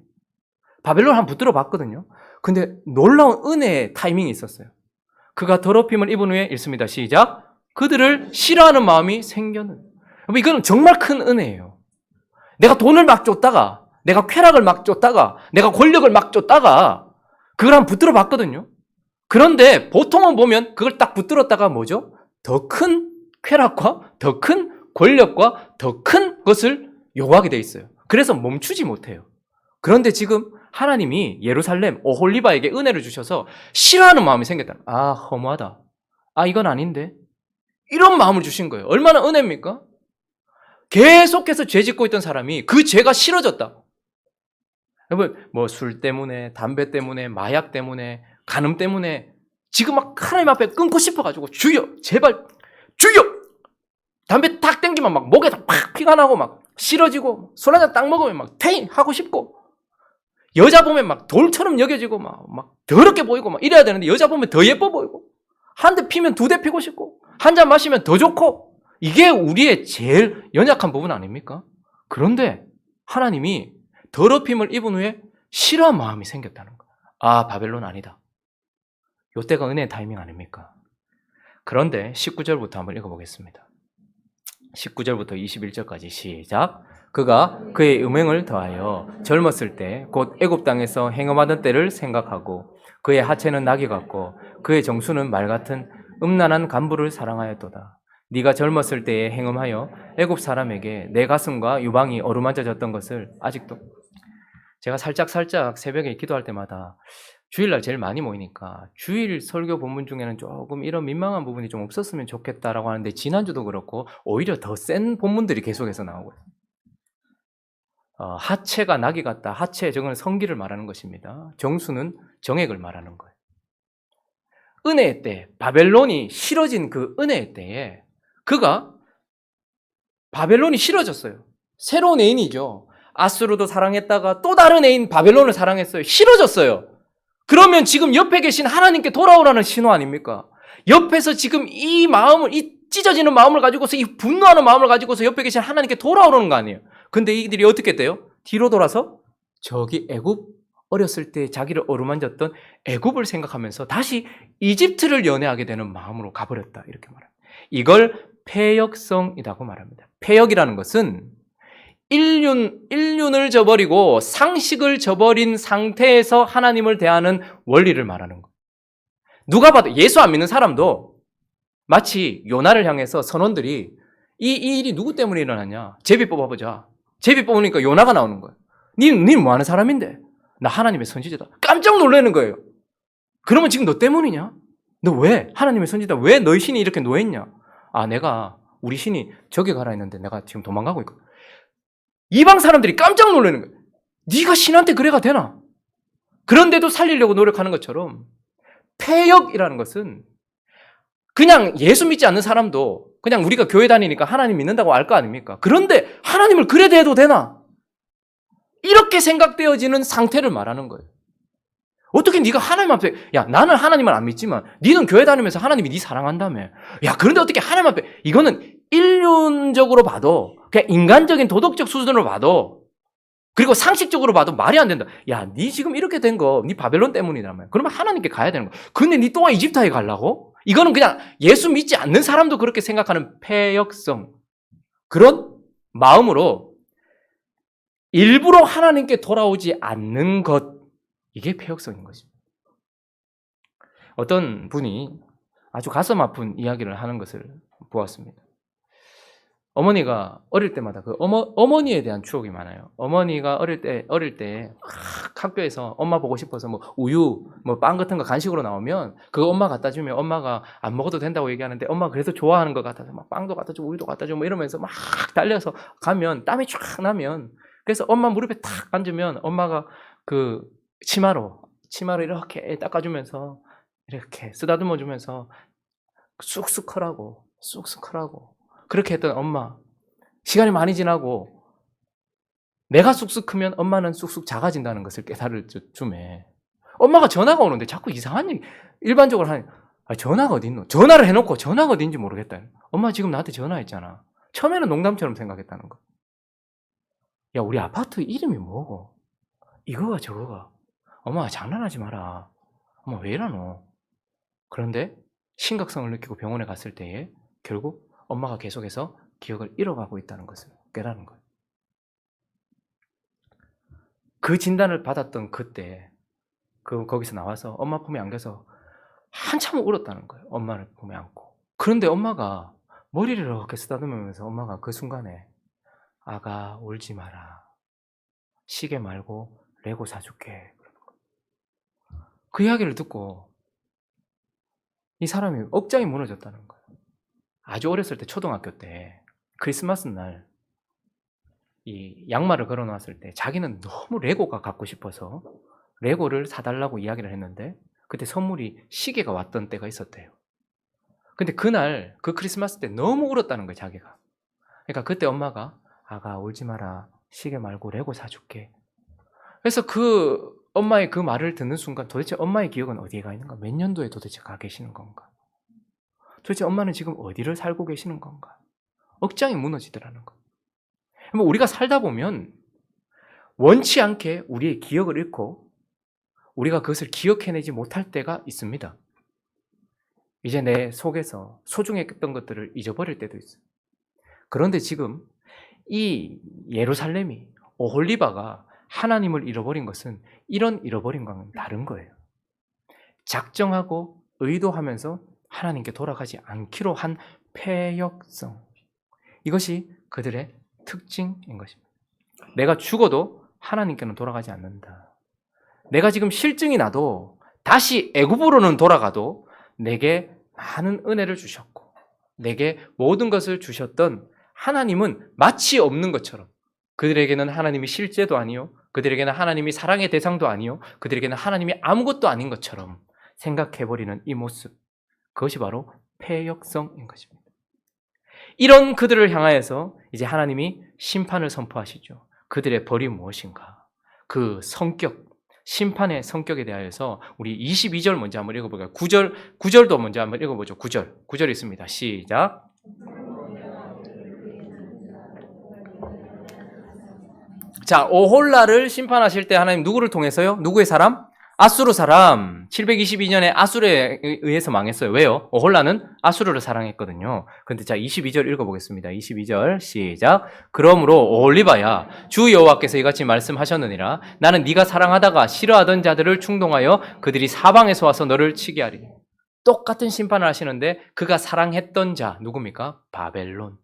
바벨론 한번 붙들어 봤거든요. 근데 놀라운 은혜의 타이밍이 있었어요. 그가 더럽힘을 입은 후에 읽습니다. 시작. 그들을 싫어하는 마음이 생겼는. 이거는 정말 큰 은혜예요. 내가 돈을 막 줬다가 내가 쾌락을 막 줬다가 내가 권력을 막 줬다가 그걸 한번 붙들어 봤거든요. 그런데 보통은 보면 그걸 딱 붙들었다가 뭐죠? 더 큰 쾌락과 더 큰 권력과 더 큰 것을 요구하게 돼 있어요. 그래서 멈추지 못해요. 그런데 지금 하나님이 예루살렘 오홀리바에게 은혜를 주셔서 싫어하는 마음이 생겼다. 아, 허무하다. 아, 이건 아닌데. 이런 마음을 주신 거예요. 얼마나 은혜입니까? 계속해서 죄 짓고 있던 사람이 그 죄가 싫어졌다. 여러분, 뭐 술 때문에, 담배 때문에, 마약 때문에, 간음 때문에 지금 막 하나님 앞에 끊고 싶어가지고 주여, 제발, 주여! 담배 딱 땡기면 막 목에 팍 피가 나고 막 싫어지고 술 한잔 딱 먹으면 막 퇴인 하고 싶고 여자 보면 막 돌처럼 여겨지고 막 더럽게 보이고 막 이래야 되는데 여자 보면 더 예뻐 보이고 한 대 피면 두 대 피고 싶고 한 잔 마시면 더 좋고 이게 우리의 제일 연약한 부분 아닙니까? 그런데 하나님이 더럽힘을 입은 후에 싫어한 마음이 생겼다는 거예요. 아, 바벨론 아니다. 이때가 은혜의 타이밍 아닙니까? 그런데 19절부터 한번 읽어보겠습니다. 19절부터 21절까지 시작. 그가 그의 음행을 더하여 젊었을 때 곧 애굽 땅에서 행음하던 때를 생각하고 그의 하체는 나귀 같고 그의 정수는 말 같은 음란한 간부를 사랑하였도다. 네가 젊었을 때에 행음하여 애굽 사람에게 내 가슴과 유방이 어루만져졌던 것을 아직도. 제가 살짝 새벽에 기도할 때마다 주일날 제일 많이 모이니까 주일 설교 본문 중에는 조금 이런 민망한 부분이 좀 없었으면 좋겠다라고 하는데 지난주도 그렇고 오히려 더 센 본문들이 계속해서 나오고 있어요. 하체가 나귀 같다. 하체, 저건 성기를 말하는 것입니다. 정수는 정액을 말하는 거예요. 은혜의 때, 바벨론이 싫어진 그 은혜의 때에 그가 바벨론이 싫어졌어요. 새로운 애인이죠. 아수르도 사랑했다가 또 다른 애인 바벨론을 사랑했어요. 싫어졌어요. 그러면 지금 옆에 계신 하나님께 돌아오라는 신호 아닙니까? 옆에서 지금 이 마음을, 이 찢어지는 마음을 가지고서, 이 분노하는 마음을 가지고서 옆에 계신 하나님께 돌아오라는 거 아니에요? 근데 이들이 어떻게 돼요? 뒤로 돌아서 저기 애굽, 어렸을 때 자기를 어루만졌던 애굽을 생각하면서 다시 이집트를 연애하게 되는 마음으로 가버렸다. 이렇게 말합니다. 이걸 패역성이라고 말합니다. 패역이라는 것은 인륜을 저버리고 상식을 저버린 상태에서 하나님을 대하는 원리를 말하는 거. 누가 봐도 예수 안 믿는 사람도 마치 요나를 향해서 선원들이 이 일이 누구 때문에 일어났냐? 제비 뽑아보자. 제비 뽑으니까 요나가 나오는 거예요. 니 뭐 하는 사람인데? 나 하나님의 선지자다. 깜짝 놀라는 거예요. 그러면 지금 너 때문이냐? 너 왜? 하나님의 선지자 왜 너희 신이 이렇게 노했냐? 아, 내가 우리 신이 저기 가라 했는데 내가 지금 도망가고 있거든. 이방 사람들이 깜짝 놀라는 거예요. 네가 신한테 그래가 되나? 그런데도 살리려고 노력하는 것처럼 패역이라는 것은 그냥 예수 믿지 않는 사람도 그냥 우리가 교회 다니니까 하나님 믿는다고 알 거 아닙니까? 그런데 하나님을 그래 대해도 되나? 이렇게 생각되어지는 상태를 말하는 거예요. 어떻게 네가 하나님 앞에, 야, 나는 하나님을 안 믿지만 니는 교회 다니면서 하나님이 네 사랑한다며. 야, 그런데 어떻게 하나님 앞에, 이거는 인륜적으로 봐도, 그냥 인간적인 도덕적 수준으로 봐도, 그리고 상식적으로 봐도 말이 안 된다. 야, 니 지금 이렇게 된 거, 니 바벨론 때문이라며. 그러면 하나님께 가야 되는 거야. 근데 니 또 이집트에 가려고? 이거는 그냥 예수 믿지 않는 사람도 그렇게 생각하는 패역성. 그런 마음으로 일부러 하나님께 돌아오지 않는 것, 이게 패역성인 것입니다. 어떤 분이 아주 가슴 아픈 이야기를 하는 것을 보았습니다. 어머니가 어릴 때마다 그 어머니에 대한 추억이 많아요. 어머니가 어릴 때 학교에서 엄마 보고 싶어서 뭐 우유, 뭐 빵 같은 거 간식으로 나오면 그거 엄마 갖다 주면 엄마가 안 먹어도 된다고 얘기하는데 엄마가 그래도 좋아하는 것 같아서 막 빵도 갖다 주고 우유도 갖다 주고 뭐 이러면서 막 달려서 가면 땀이 쫙 나면 그래서 엄마 무릎에 탁 앉으면 엄마가 그 치마로 이렇게 닦아주면서 이렇게 쓰다듬어 주면서 쑥쑥 크라고 그렇게 했던 엄마. 시간이 많이 지나고 내가 쑥쑥 크면 엄마는 쑥쑥 작아진다는 것을 깨달을 쯤에 엄마가 전화가 오는데 자꾸 이상한 얘기 일반적으로 하니 전화가 어디 있노? 전화를 해놓고 전화가 어딘지 모르겠다. 엄마 지금 나한테 전화했잖아. 처음에는 농담처럼 생각했다는 거. 야, 우리 아파트 이름이 뭐고? 이거가 저거가. 엄마 장난하지 마라. 엄마 왜 이러노? 그런데 심각성을 느끼고 병원에 갔을 때에 결국 엄마가 계속해서 기억을 잃어가고 있다는 것을 깨달은 거예요. 그 진단을 받았던 그때 거기서 나와서 엄마 품에 안겨서 한참 울었다는 거예요. 엄마를 품에 안고. 그런데 엄마가 머리를 이렇게 쓰다듬으면서 엄마가 그 순간에 아가 울지 마라. 시계 말고 레고 사줄게. 그 이야기를 듣고 이 사람이 억장이 무너졌다는 거예요. 아주 어렸을 때 초등학교 때 크리스마스 날 이 양말을 걸어놨을 때 자기는 너무 레고가 갖고 싶어서 레고를 사달라고 이야기를 했는데 그때 선물이 시계가 왔던 때가 있었대요. 근데 그날 그 크리스마스 때 너무 울었다는 거예요, 자기가. 그러니까 그때 엄마가 아가 울지 마라. 시계 말고 레고 사줄게. 그래서 그 엄마의 그 말을 듣는 순간 도대체 엄마의 기억은 어디에 가 있는가? 몇 년도에 도대체 가 계시는 건가? 도대체 엄마는 지금 어디를 살고 계시는 건가? 억장이 무너지더라는 거. 우리가 살다 보면 원치 않게 우리의 기억을 잃고 우리가 그것을 기억해내지 못할 때가 있습니다. 이제 내 속에서 소중했던 것들을 잊어버릴 때도 있어요. 그런데 지금 이 예루살렘이, 오홀리바가 하나님을 잃어버린 것은 이런 잃어버린 것과는 다른 거예요. 작정하고 의도하면서 하나님께 돌아가지 않기로 한 패역성. 이것이 그들의 특징인 것입니다. 내가 죽어도 하나님께는 돌아가지 않는다. 내가 지금 실증이 나도 다시 애굽으로는 돌아가도 내게 많은 은혜를 주셨고 내게 모든 것을 주셨던 하나님은 마치 없는 것처럼, 그들에게는 하나님이 실제도 아니요, 그들에게는 하나님이 사랑의 대상도 아니요, 그들에게는 하나님이 아무것도 아닌 것처럼 생각해버리는 이 모습, 그것이 바로 패역성인 것입니다. 이런 그들을 향하여서 이제 하나님이 심판을 선포하시죠. 그들의 벌이 무엇인가? 그 성격, 심판의 성격에 대하여서 우리 22절 먼저 한번 읽어볼까요? 9절도 먼저 한번 읽어보죠. 9절 있습니다. 시작. 자, 오홀라를 심판하실 때 하나님 누구를 통해서요? 누구의 사람? 아수르 사람. 722년에 아수르에 의해서 망했어요. 왜요? 오홀라는 아수르를 사랑했거든요. 그런데 자, 22절 읽어보겠습니다. 22절 시작. 그러므로 오홀리바야, 주 여호와께서 이같이 말씀하셨느니라. 나는 네가 사랑하다가 싫어하던 자들을 충동하여 그들이 사방에서 와서 너를 치게 하리니. 똑같은 심판을 하시는데 그가 사랑했던 자 누굽니까? 바벨론.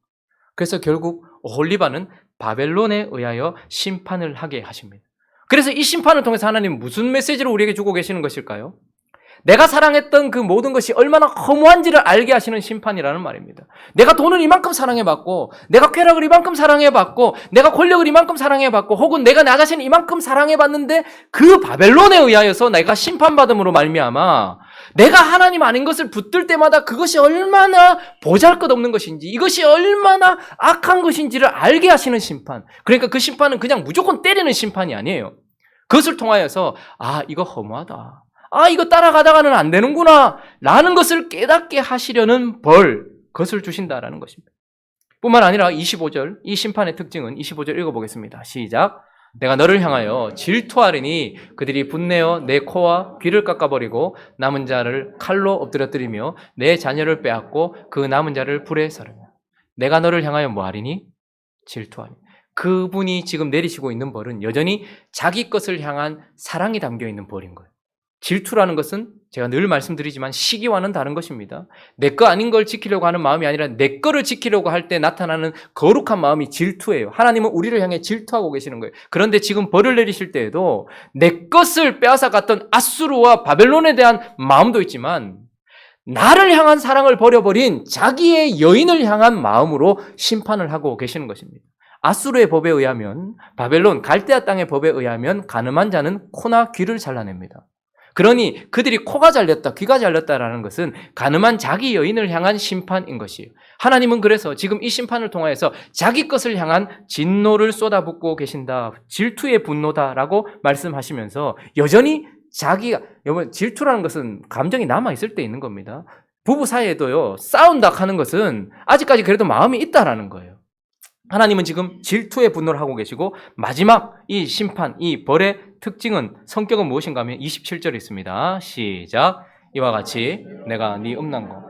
그래서 결국 오홀리바는 바벨론에 의하여 심판을 하게 하십니다. 그래서 이 심판을 통해서 하나님은 무슨 메시지를 우리에게 주고 계시는 것일까요? 내가 사랑했던 그 모든 것이 얼마나 허무한지를 알게 하시는 심판이라는 말입니다. 내가 돈을 이만큼 사랑해봤고, 내가 쾌락을 이만큼 사랑해봤고, 내가 권력을 이만큼 사랑해봤고, 혹은 내가 나 자신을 이만큼 사랑해봤는데 그 바벨론에 의하여서 내가 심판받음으로 말미암아 내가 하나님 아닌 것을 붙들 때마다 그것이 얼마나 보잘것없는 것인지, 이것이 얼마나 악한 것인지를 알게 하시는 심판. 그러니까 그 심판은 그냥 무조건 때리는 심판이 아니에요. 그것을 통하여서 이거 허무하다, 이거 따라가다가는 안 되는구나 라는 것을 깨닫게 하시려는 벌, 그것을 주신다라는 것입니다. 뿐만 아니라 25절, 이 심판의 특징은 25절 읽어보겠습니다. 시작. 내가 너를 향하여 질투하리니 그들이 분내어 내 코와 귀를 깎아버리고 남은 자를 칼로 엎드려뜨리며 내 자녀를 빼앗고 그 남은 자를 불에 사르며. 내가 너를 향하여 뭐하리니? 질투하리니. 그분이 지금 내리시고 있는 벌은 여전히 자기 것을 향한 사랑이 담겨있는 벌인 거예요. 질투라는 것은 제가 늘 말씀드리지만 시기와는 다른 것입니다. 내 거 아닌 걸 지키려고 하는 마음이 아니라 내 거를 지키려고 할 때 나타나는 거룩한 마음이 질투예요. 하나님은 우리를 향해 질투하고 계시는 거예요. 그런데 지금 벌을 내리실 때에도 내 것을 빼앗아갔던 아수르와 바벨론에 대한 마음도 있지만 나를 향한 사랑을 버려버린 자기의 여인을 향한 마음으로 심판을 하고 계시는 것입니다. 아수르의 법에 의하면, 바벨론 갈대아 땅의 법에 의하면 가늠한 자는 코나 귀를 잘라냅니다. 그러니 그들이 코가 잘렸다, 귀가 잘렸다라는 것은 가늠한 자기 여인을 향한 심판인 것이에요. 하나님은 그래서 지금 이 심판을 통하여서 자기 것을 향한 진노를 쏟아붓고 계신다. 질투의 분노다라고 말씀하시면서 여전히 자기가, 여러분, 질투라는 것은 감정이 남아있을 때 있는 겁니다. 부부 사이에도요, 싸운다 하는 것은 아직까지 그래도 마음이 있다라는 거예요. 하나님은 지금 질투의 분노를 하고 계시고 마지막 이 심판, 이 벌의 특징은, 성격은 무엇인가 하면 27절에 있습니다. 시작. 이와 같이 내가 네 음란과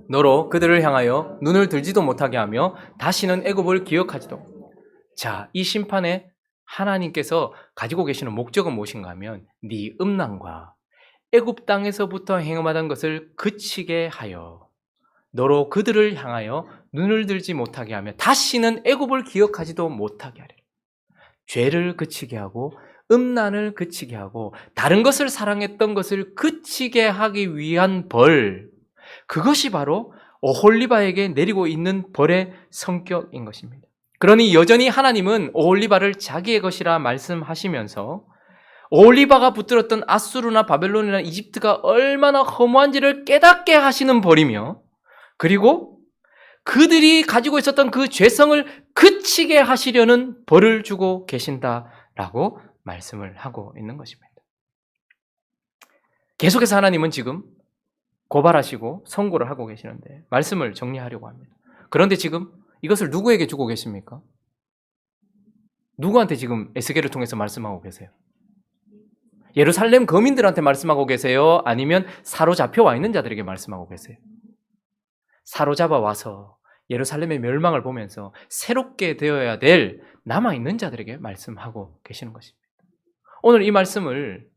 너로 그들을 향하여 눈을 들지도 못하게 하며 다시는 애굽을 기억하지도. 자, 이 심판에 하나님께서 가지고 계시는 목적은 무엇인가 하면 네 음란과 애굽 땅에서부터 행함하던 것을 그치게 하여 너로 그들을 향하여 눈을 들지 못하게 하며 다시는 애굽을 기억하지도 못하게 하리라. 죄를 그치게 하고 음란을 그치게 하고 다른 것을 사랑했던 것을 그치게 하기 위한 벌, 그것이 바로 오홀리바에게 내리고 있는 벌의 성격인 것입니다. 그러니 여전히 하나님은 오홀리바를 자기의 것이라 말씀하시면서 오홀리바가 붙들었던 아수르나 바벨론이나 이집트가 얼마나 허무한지를 깨닫게 하시는 벌이며, 그리고 그들이 가지고 있었던 그 죄성을 그치게 하시려는 벌을 주고 계신다라고 말씀을 하고 있는 것입니다. 계속해서 하나님은 지금 고발하시고 선고를 하고 계시는데 말씀을 정리하려고 합니다. 그런데 지금 이것을 누구에게 주고 계십니까? 누구한테 지금 에스겔을 통해서 말씀하고 계세요? 예루살렘 거민들한테 말씀하고 계세요? 아니면 사로잡혀 와 있는 자들에게 말씀하고 계세요? 사로잡아 와서 예루살렘의 멸망을 보면서 새롭게 되어야 될 남아있는 자들에게 말씀하고 계시는 것입니다. 오늘 이 말씀을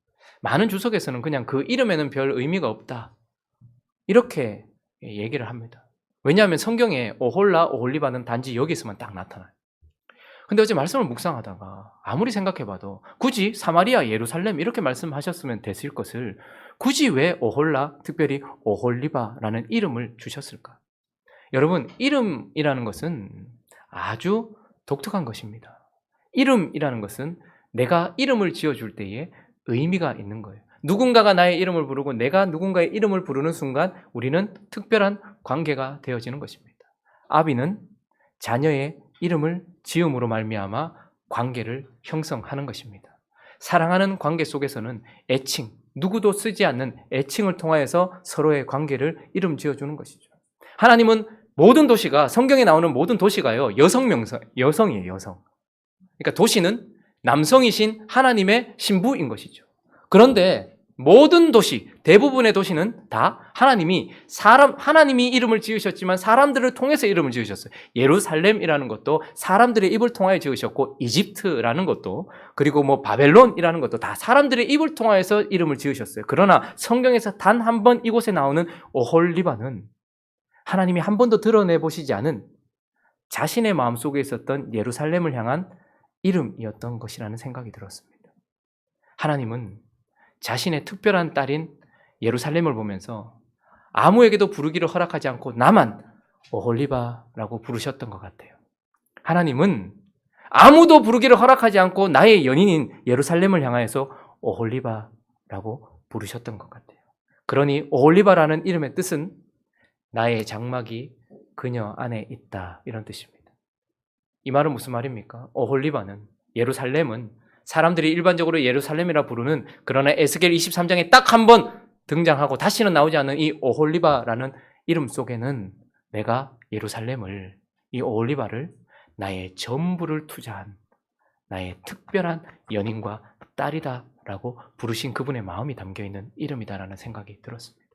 많은 주석에서는 그냥 그 이름에는 별 의미가 없다, 이렇게 얘기를 합니다. 왜냐하면 성경에 오홀라, 오홀리바는 단지 여기서만 딱 나타나요. 근데 어제 말씀을 묵상하다가 아무리 생각해봐도 굳이 사마리아, 예루살렘 이렇게 말씀하셨으면 됐을 것을 굳이 왜 오홀라, 특별히 오홀리바라는 이름을 주셨을까? 여러분, 이름이라는 것은 아주 독특한 것입니다. 이름이라는 것은 내가 이름을 지어줄 때에 의미가 있는 거예요. 누군가가 나의 이름을 부르고 내가 누군가의 이름을 부르는 순간 우리는 특별한 관계가 되어지는 것입니다. 아비는 자녀의 이름을 지음으로 말미암아 관계를 형성하는 것입니다. 사랑하는 관계 속에서는 애칭, 누구도 쓰지 않는 애칭을 통하여서 서로의 관계를 이름 지어주는 것이죠. 하나님은 모든 도시가, 성경에 나오는 모든 도시가요, 여성이에요, 여성. 그러니까 도시는 남성이신 하나님의 신부인 것이죠. 그런데 모든 도시, 대부분의 도시는 다 하나님이 이름을 지으셨지만 사람들을 통해서 이름을 지으셨어요. 예루살렘이라는 것도 사람들의 입을 통하여 지으셨고, 이집트라는 것도, 그리고 바벨론이라는 것도 다 사람들의 입을 통하여서 이름을 지으셨어요. 그러나 성경에서 단 한 번 이곳에 나오는 오홀리바는 하나님이 한 번도 드러내 보시지 않은 자신의 마음속에 있었던 예루살렘을 향한 이름이었던 것이라는 생각이 들었습니다. 하나님은 자신의 특별한 딸인 예루살렘을 보면서 아무에게도 부르기를 허락하지 않고 나만 오홀리바라고 부르셨던 것 같아요. 하나님은 아무도 부르기를 허락하지 않고 나의 연인인 예루살렘을 향하여서 오홀리바라고 부르셨던 것 같아요. 그러니 오홀리바라는 이름의 뜻은 나의 장막이 그녀 안에 있다, 이런 뜻입니다. 이 말은 무슨 말입니까? 오홀리바는, 예루살렘은 사람들이 일반적으로 예루살렘이라 부르는, 그러나 에스겔 23장에 딱 한 번 등장하고 다시는 나오지 않는 이 오홀리바라는 이름 속에는 내가 예루살렘을, 이 오홀리바를 나의 전부를 투자한 나의 특별한 연인과 딸이다라고 부르신 그분의 마음이 담겨있는 이름이다라는 생각이 들었습니다.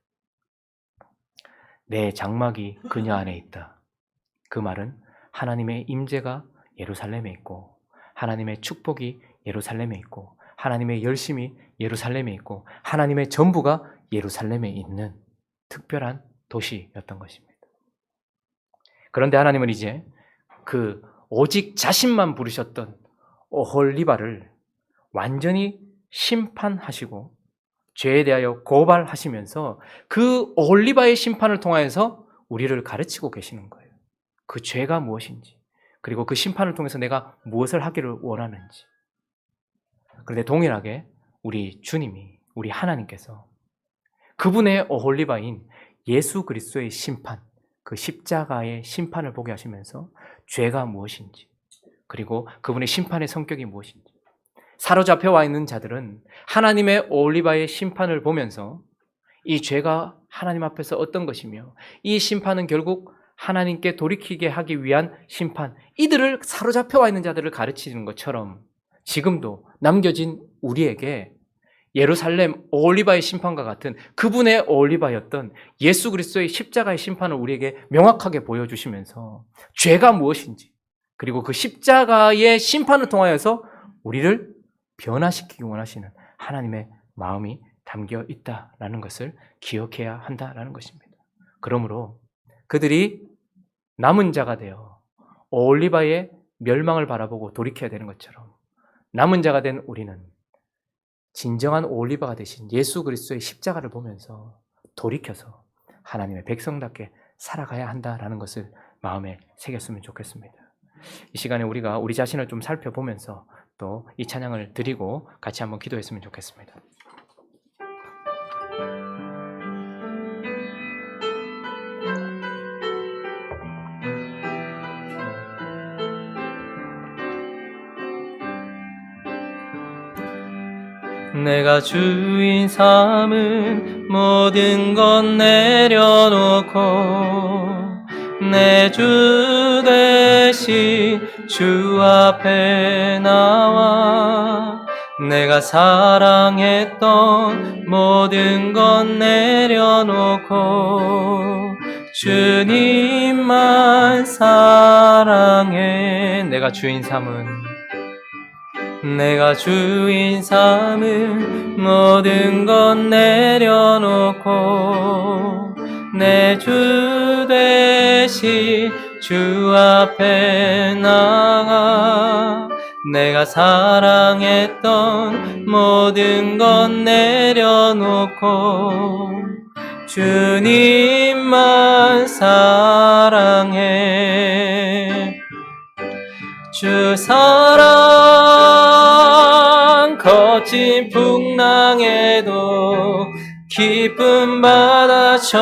내 장막이 그녀 안에 있다. 그 말은 하나님의 임재가 예루살렘에 있고, 하나님의 축복이 예루살렘에 있고, 하나님의 열심이 예루살렘에 있고, 하나님의 전부가 예루살렘에 있는 특별한 도시였던 것입니다. 그런데 하나님은 이제 그 오직 자신만 부르셨던 오홀리바를 완전히 심판하시고 죄에 대하여 고발하시면서 그 오홀리바의 심판을 통하여서 우리를 가르치고 계시는 거예요. 그 죄가 무엇인지, 그리고 그 심판을 통해서 내가 무엇을 하기를 원하는지. 그런데 동일하게 우리 주님이, 우리 하나님께서 그분의 오홀리바인 예수 그리스도의 심판, 그 십자가의 심판을 보게 하시면서 죄가 무엇인지, 그리고 그분의 심판의 성격이 무엇인지, 사로잡혀 와 있는 자들은 하나님의 오홀리바의 심판을 보면서 이 죄가 하나님 앞에서 어떤 것이며 이 심판은 결국 하나님께 돌이키게 하기 위한 심판, 이들을 사로잡혀 와 있는 자들을 가르치는 것처럼 지금도 남겨진 우리에게 예루살렘 오홀리바의 심판과 같은 그분의 오홀리바였던 예수 그리스도의 십자가의 심판을 우리에게 명확하게 보여주시면서 죄가 무엇인지, 그리고 그 십자가의 심판을 통하여서 우리를 변화시키기 원하시는 하나님의 마음이 담겨 있다라는 것을 기억해야 한다라는 것입니다. 그러므로 그들이 남은 자가 되어 오홀리바의 멸망을 바라보고 돌이켜야 되는 것처럼 남은 자가 된 우리는 진정한 오홀리바가 되신 예수 그리스도의 십자가를 보면서 돌이켜서 하나님의 백성답게 살아가야 한다라는 것을 마음에 새겼으면 좋겠습니다. 이 시간에 우리가 우리 자신을 좀 살펴보면서 또 이 찬양을 드리고 같이 한번 기도했으면 좋겠습니다. 내가 주인 삼은 모든 것 내려놓고 내 주 대신 주 앞에 나와 내가 사랑했던 모든 것 내려놓고 주님만 사랑해. 내가 주인 삼은 모든 것 내려놓고 내 주 대신 주 앞에 나가 내가 사랑했던 모든 것 내려놓고 주님만 사랑해. 주 사랑 거친 풍랑에도 깊은 바다처럼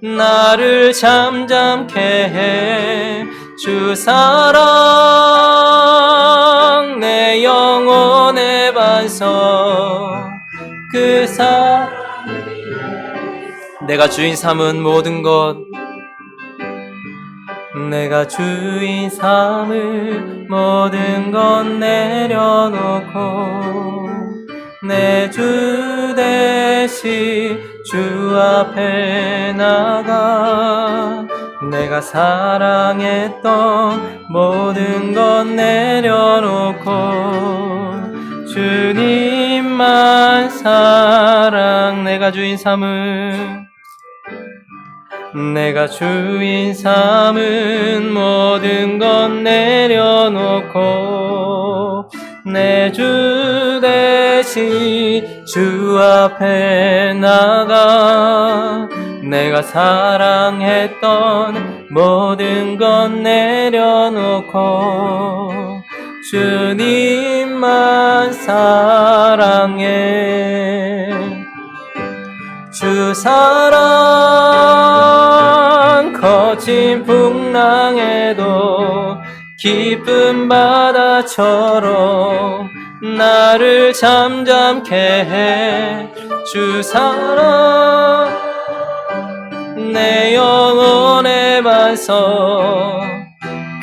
나를 잠잠케 해. 주 사랑 내 영혼의 반석 그 사랑 내가 주인 삼은 모든 것 내가 주인 삼은 모든 것 내려놓고 내 주 대신 주 앞에 나가 내가 사랑했던 모든 것 내려놓고 주님만 사랑 내가 주인 삼은 모든 것 내려놓고 내 주 대신 주 앞에 나가 내가 사랑했던 모든 것 내려놓고 주님만 사랑해. 주 사랑 거친 풍랑에도 깊은 바다처럼 나를 잠잠케 해. 주 사랑 내 영혼의 반석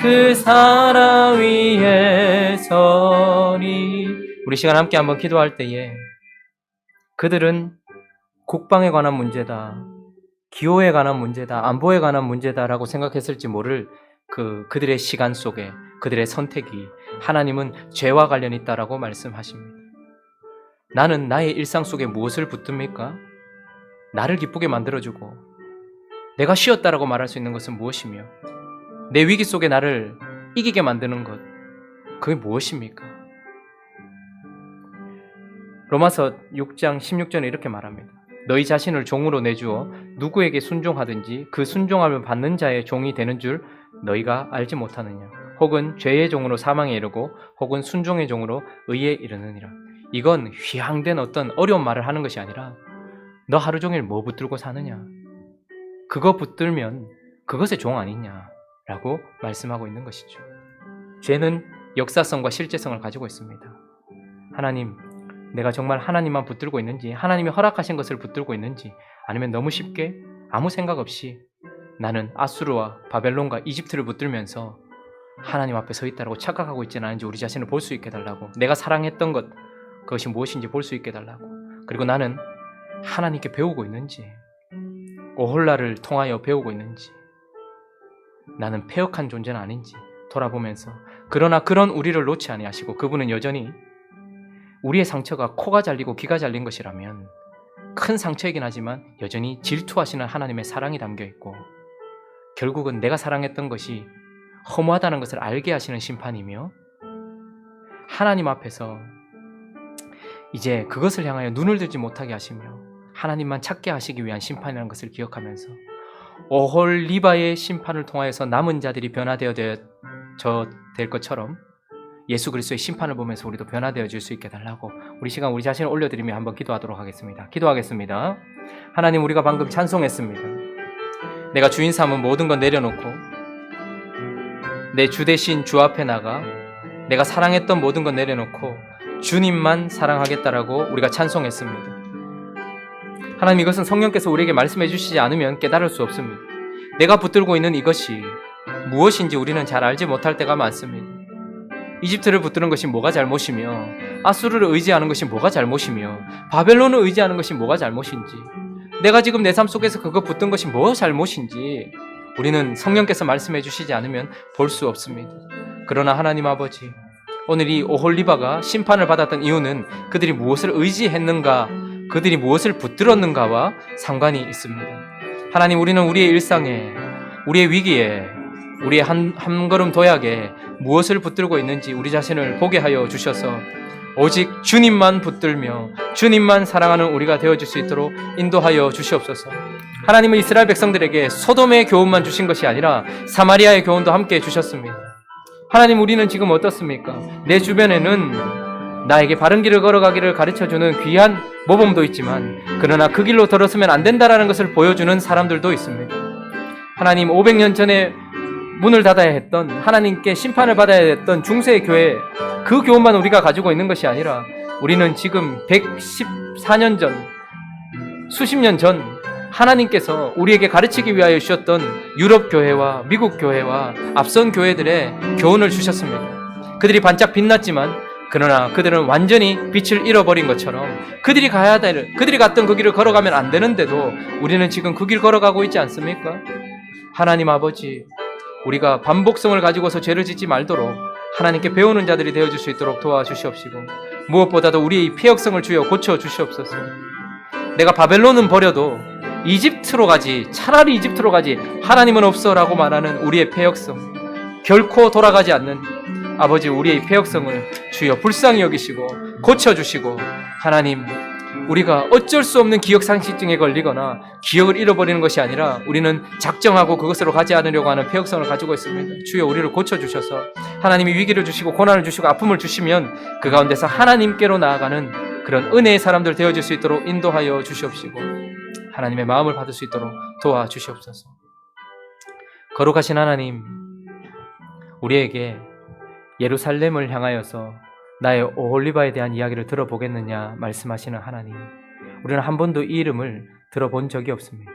그 사랑 위에 서리. 우리 시간 함께 한번 기도할 때에 그들은 국방에 관한 문제다, 기호에 관한 문제다, 안보에 관한 문제다라고 생각했을지 모를 그들의 시간 속에 그들의 선택이 하나님은 죄와 관련이 있다라고 말씀하십니다. 나는 나의 일상 속에 무엇을 붙듭니까? 나를 기쁘게 만들어주고 내가 쉬었다라고 말할 수 있는 것은 무엇이며 내 위기 속에 나를 이기게 만드는 것, 그게 무엇입니까? 로마서 6장 16절에 이렇게 말합니다. 너희 자신을 종으로 내주어 누구에게 순종하든지 그 순종함을 받는 자의 종이 되는 줄 너희가 알지 못하느냐? 혹은 죄의 종으로 사망에 이르고 혹은 순종의 종으로 의에 이르느니라. 이건 휘황된 어떤 어려운 말을 하는 것이 아니라 너 하루 종일 뭐 붙들고 사느냐? 그거 붙들면 그것의 종 아니냐라고 말씀하고 있는 것이죠. 죄는 역사성과 실제성을 가지고 있습니다. 하나님, 내가 정말 하나님만 붙들고 있는지, 하나님이 허락하신 것을 붙들고 있는지, 아니면 너무 쉽게 아무 생각 없이 나는 아수르와 바벨론과 이집트를 붙들면서 하나님 앞에 서 있다고 착각하고 있지는 않은지 우리 자신을 볼 수 있게 해달라고, 내가 사랑했던 것, 그것이 무엇인지 볼 수 있게 해달라고, 그리고 나는 하나님께 배우고 있는지, 오홀라를 통하여 배우고 있는지, 나는 패역한 존재는 아닌지 돌아보면서, 그러나 그런 우리를 놓지 아니하시고 그분은 여전히 우리의 상처가 코가 잘리고 귀가 잘린 것이라면 큰 상처이긴 하지만 여전히 질투하시는 하나님의 사랑이 담겨있고, 결국은 내가 사랑했던 것이 허무하다는 것을 알게 하시는 심판이며, 하나님 앞에서 이제 그것을 향하여 눈을 들지 못하게 하시며 하나님만 찾게 하시기 위한 심판이라는 것을 기억하면서 오홀리바의 심판을 통하여서 남은 자들이 변화되어 될 것처럼 예수 그리스도의 심판을 보면서 우리도 변화되어질 수 있게 달라고 우리 시간 우리 자신을 올려드리며 한번 기도하도록 하겠습니다. 기도하겠습니다. 하나님, 우리가 방금 찬송했습니다. 내가 주인 삼은 모든 건 내려놓고 내 주 대신 주 앞에 나가 내가 사랑했던 모든 건 내려놓고 주님만 사랑하겠다라고 우리가 찬송했습니다. 하나님, 이것은 성령께서 우리에게 말씀해 주시지 않으면 깨달을 수 없습니다. 내가 붙들고 있는 이것이 무엇인지 우리는 잘 알지 못할 때가 많습니다. 이집트를 붙드는 것이 뭐가 잘못이며, 아수르를 의지하는 것이 뭐가 잘못이며, 바벨론을 의지하는 것이 뭐가 잘못인지, 내가 지금 내 삶 속에서 그거 붙든 것이 뭐 잘못인지 우리는 성령께서 말씀해 주시지 않으면 볼 수 없습니다. 그러나 하나님 아버지, 오늘 이 오홀리바가 심판을 받았던 이유는 그들이 무엇을 의지했는가, 그들이 무엇을 붙들었는가와 상관이 있습니다. 하나님, 우리는 우리의 일상에, 우리의 위기에, 우리의 한 걸음 도약에 무엇을 붙들고 있는지 우리 자신을 보게 하여 주셔서 오직 주님만 붙들며 주님만 사랑하는 우리가 되어줄 수 있도록 인도하여 주시옵소서. 하나님은 이스라엘 백성들에게 소돔의 교훈만 주신 것이 아니라 사마리아의 교훈도 함께 주셨습니다. 하나님, 우리는 지금 어떻습니까? 내 주변에는 나에게 바른 길을 걸어가기를 가르쳐주는 귀한 모범도 있지만, 그러나 그 길로 들어서면 안 된다라는 것을 보여주는 사람들도 있습니다. 하나님, 500년 전에 문을 닫아야 했던, 하나님께 심판을 받아야 했던 중세의 교회, 그 교훈만 우리가 가지고 있는 것이 아니라 우리는 지금 114년 전, 수십 년 전 하나님께서 우리에게 가르치기 위하여 주셨던 유럽 교회와 미국 교회와 앞선 교회들의 교훈을 주셨습니다. 그들이 반짝 빛났지만 그러나 그들은 완전히 빛을 잃어버린 것처럼 그들이 갔던 그 길을 걸어가면 안 되는데도 우리는 지금 그 길 걸어가고 있지 않습니까? 하나님 아버지, 우리가 반복성을 가지고서 죄를 짓지 말도록 하나님께 배우는 자들이 되어줄 수 있도록 도와주시옵시고, 무엇보다도 우리의 폐역성을 주여 고쳐주시옵소서. 내가 바벨론은 버려도 이집트로 가지, 차라리 이집트로 가지, 하나님은 없어라고 말하는 우리의 폐역성, 결코 돌아가지 않는 아버지, 우리의 폐역성을 주여 불쌍히 여기시고 고쳐주시고, 하나님, 우리가 어쩔 수 없는 기억상실증에 걸리거나 기억을 잃어버리는 것이 아니라 우리는 작정하고 그것으로 가지 않으려고 하는 폐역성을 가지고 있습니다. 주여 우리를 고쳐주셔서 하나님이 위기를 주시고 고난을 주시고 아픔을 주시면 그 가운데서 하나님께로 나아가는 그런 은혜의 사람들 되어질 수 있도록 인도하여 주시옵시고, 하나님의 마음을 받을 수 있도록 도와주시옵소서. 거룩하신 하나님, 우리에게 예루살렘을 향하여서 나의 오홀리바에 대한 이야기를 들어보겠느냐 말씀하시는 하나님, 우리는 한 번도 이 이름을 들어본 적이 없습니다.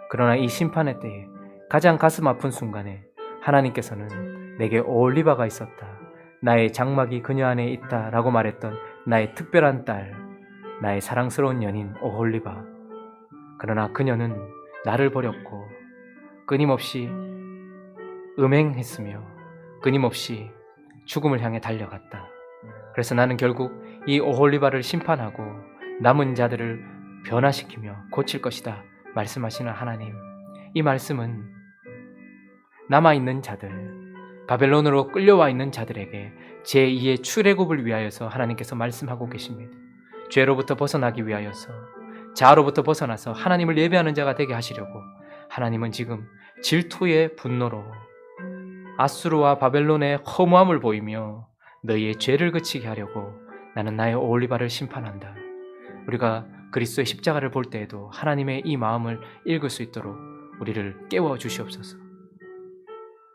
그러나 이 심판의 때에 가장 가슴 아픈 순간에 하나님께서는 내게 오홀리바가 있었다, 나의 장막이 그녀 안에 있다 라고 말했던 나의 특별한 딸, 나의 사랑스러운 연인 오홀리바, 그러나 그녀는 나를 버렸고 끊임없이 음행했으며 끊임없이 죽음을 향해 달려갔다. 그래서 나는 결국 이 오홀리바를 심판하고 남은 자들을 변화시키며 고칠 것이다 말씀하시는 하나님, 이 말씀은 남아있는 자들, 바벨론으로 끌려와 있는 자들에게 제2의 출애굽을 위하여서 하나님께서 말씀하고 계십니다. 죄로부터 벗어나기 위하여서, 자아로부터 벗어나서 하나님을 예배하는 자가 되게 하시려고 하나님은 지금 질투의 분노로 아수르와 바벨론의 허무함을 보이며 너희의 죄를 그치게 하려고 나는 나의 오홀리바를 심판한다. 우리가 그리스도의 십자가를 볼 때에도 하나님의 이 마음을 읽을 수 있도록 우리를 깨워 주시옵소서.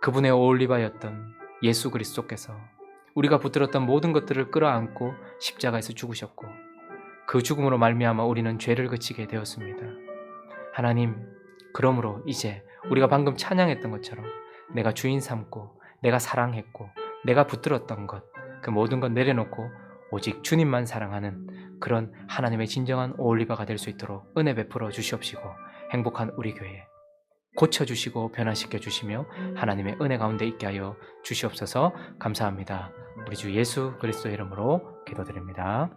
그분의 오홀리바였던 예수 그리스도께서 우리가 붙들었던 모든 것들을 끌어안고 십자가에서 죽으셨고, 그 죽음으로 말미암아 우리는 죄를 그치게 되었습니다. 하나님, 그러므로 이제 우리가 방금 찬양했던 것처럼 내가 주인 삼고 내가 사랑했고 내가 붙들었던 것, 그 모든 것 내려놓고 오직 주님만 사랑하는 그런 하나님의 진정한 오홀리바가 될 수 있도록 은혜 베풀어 주시옵시고, 행복한 우리 교회 고쳐주시고 변화시켜 주시며 하나님의 은혜 가운데 있게 하여 주시옵소서. 감사합니다. 우리 주 예수 그리스도의 이름으로 기도드립니다.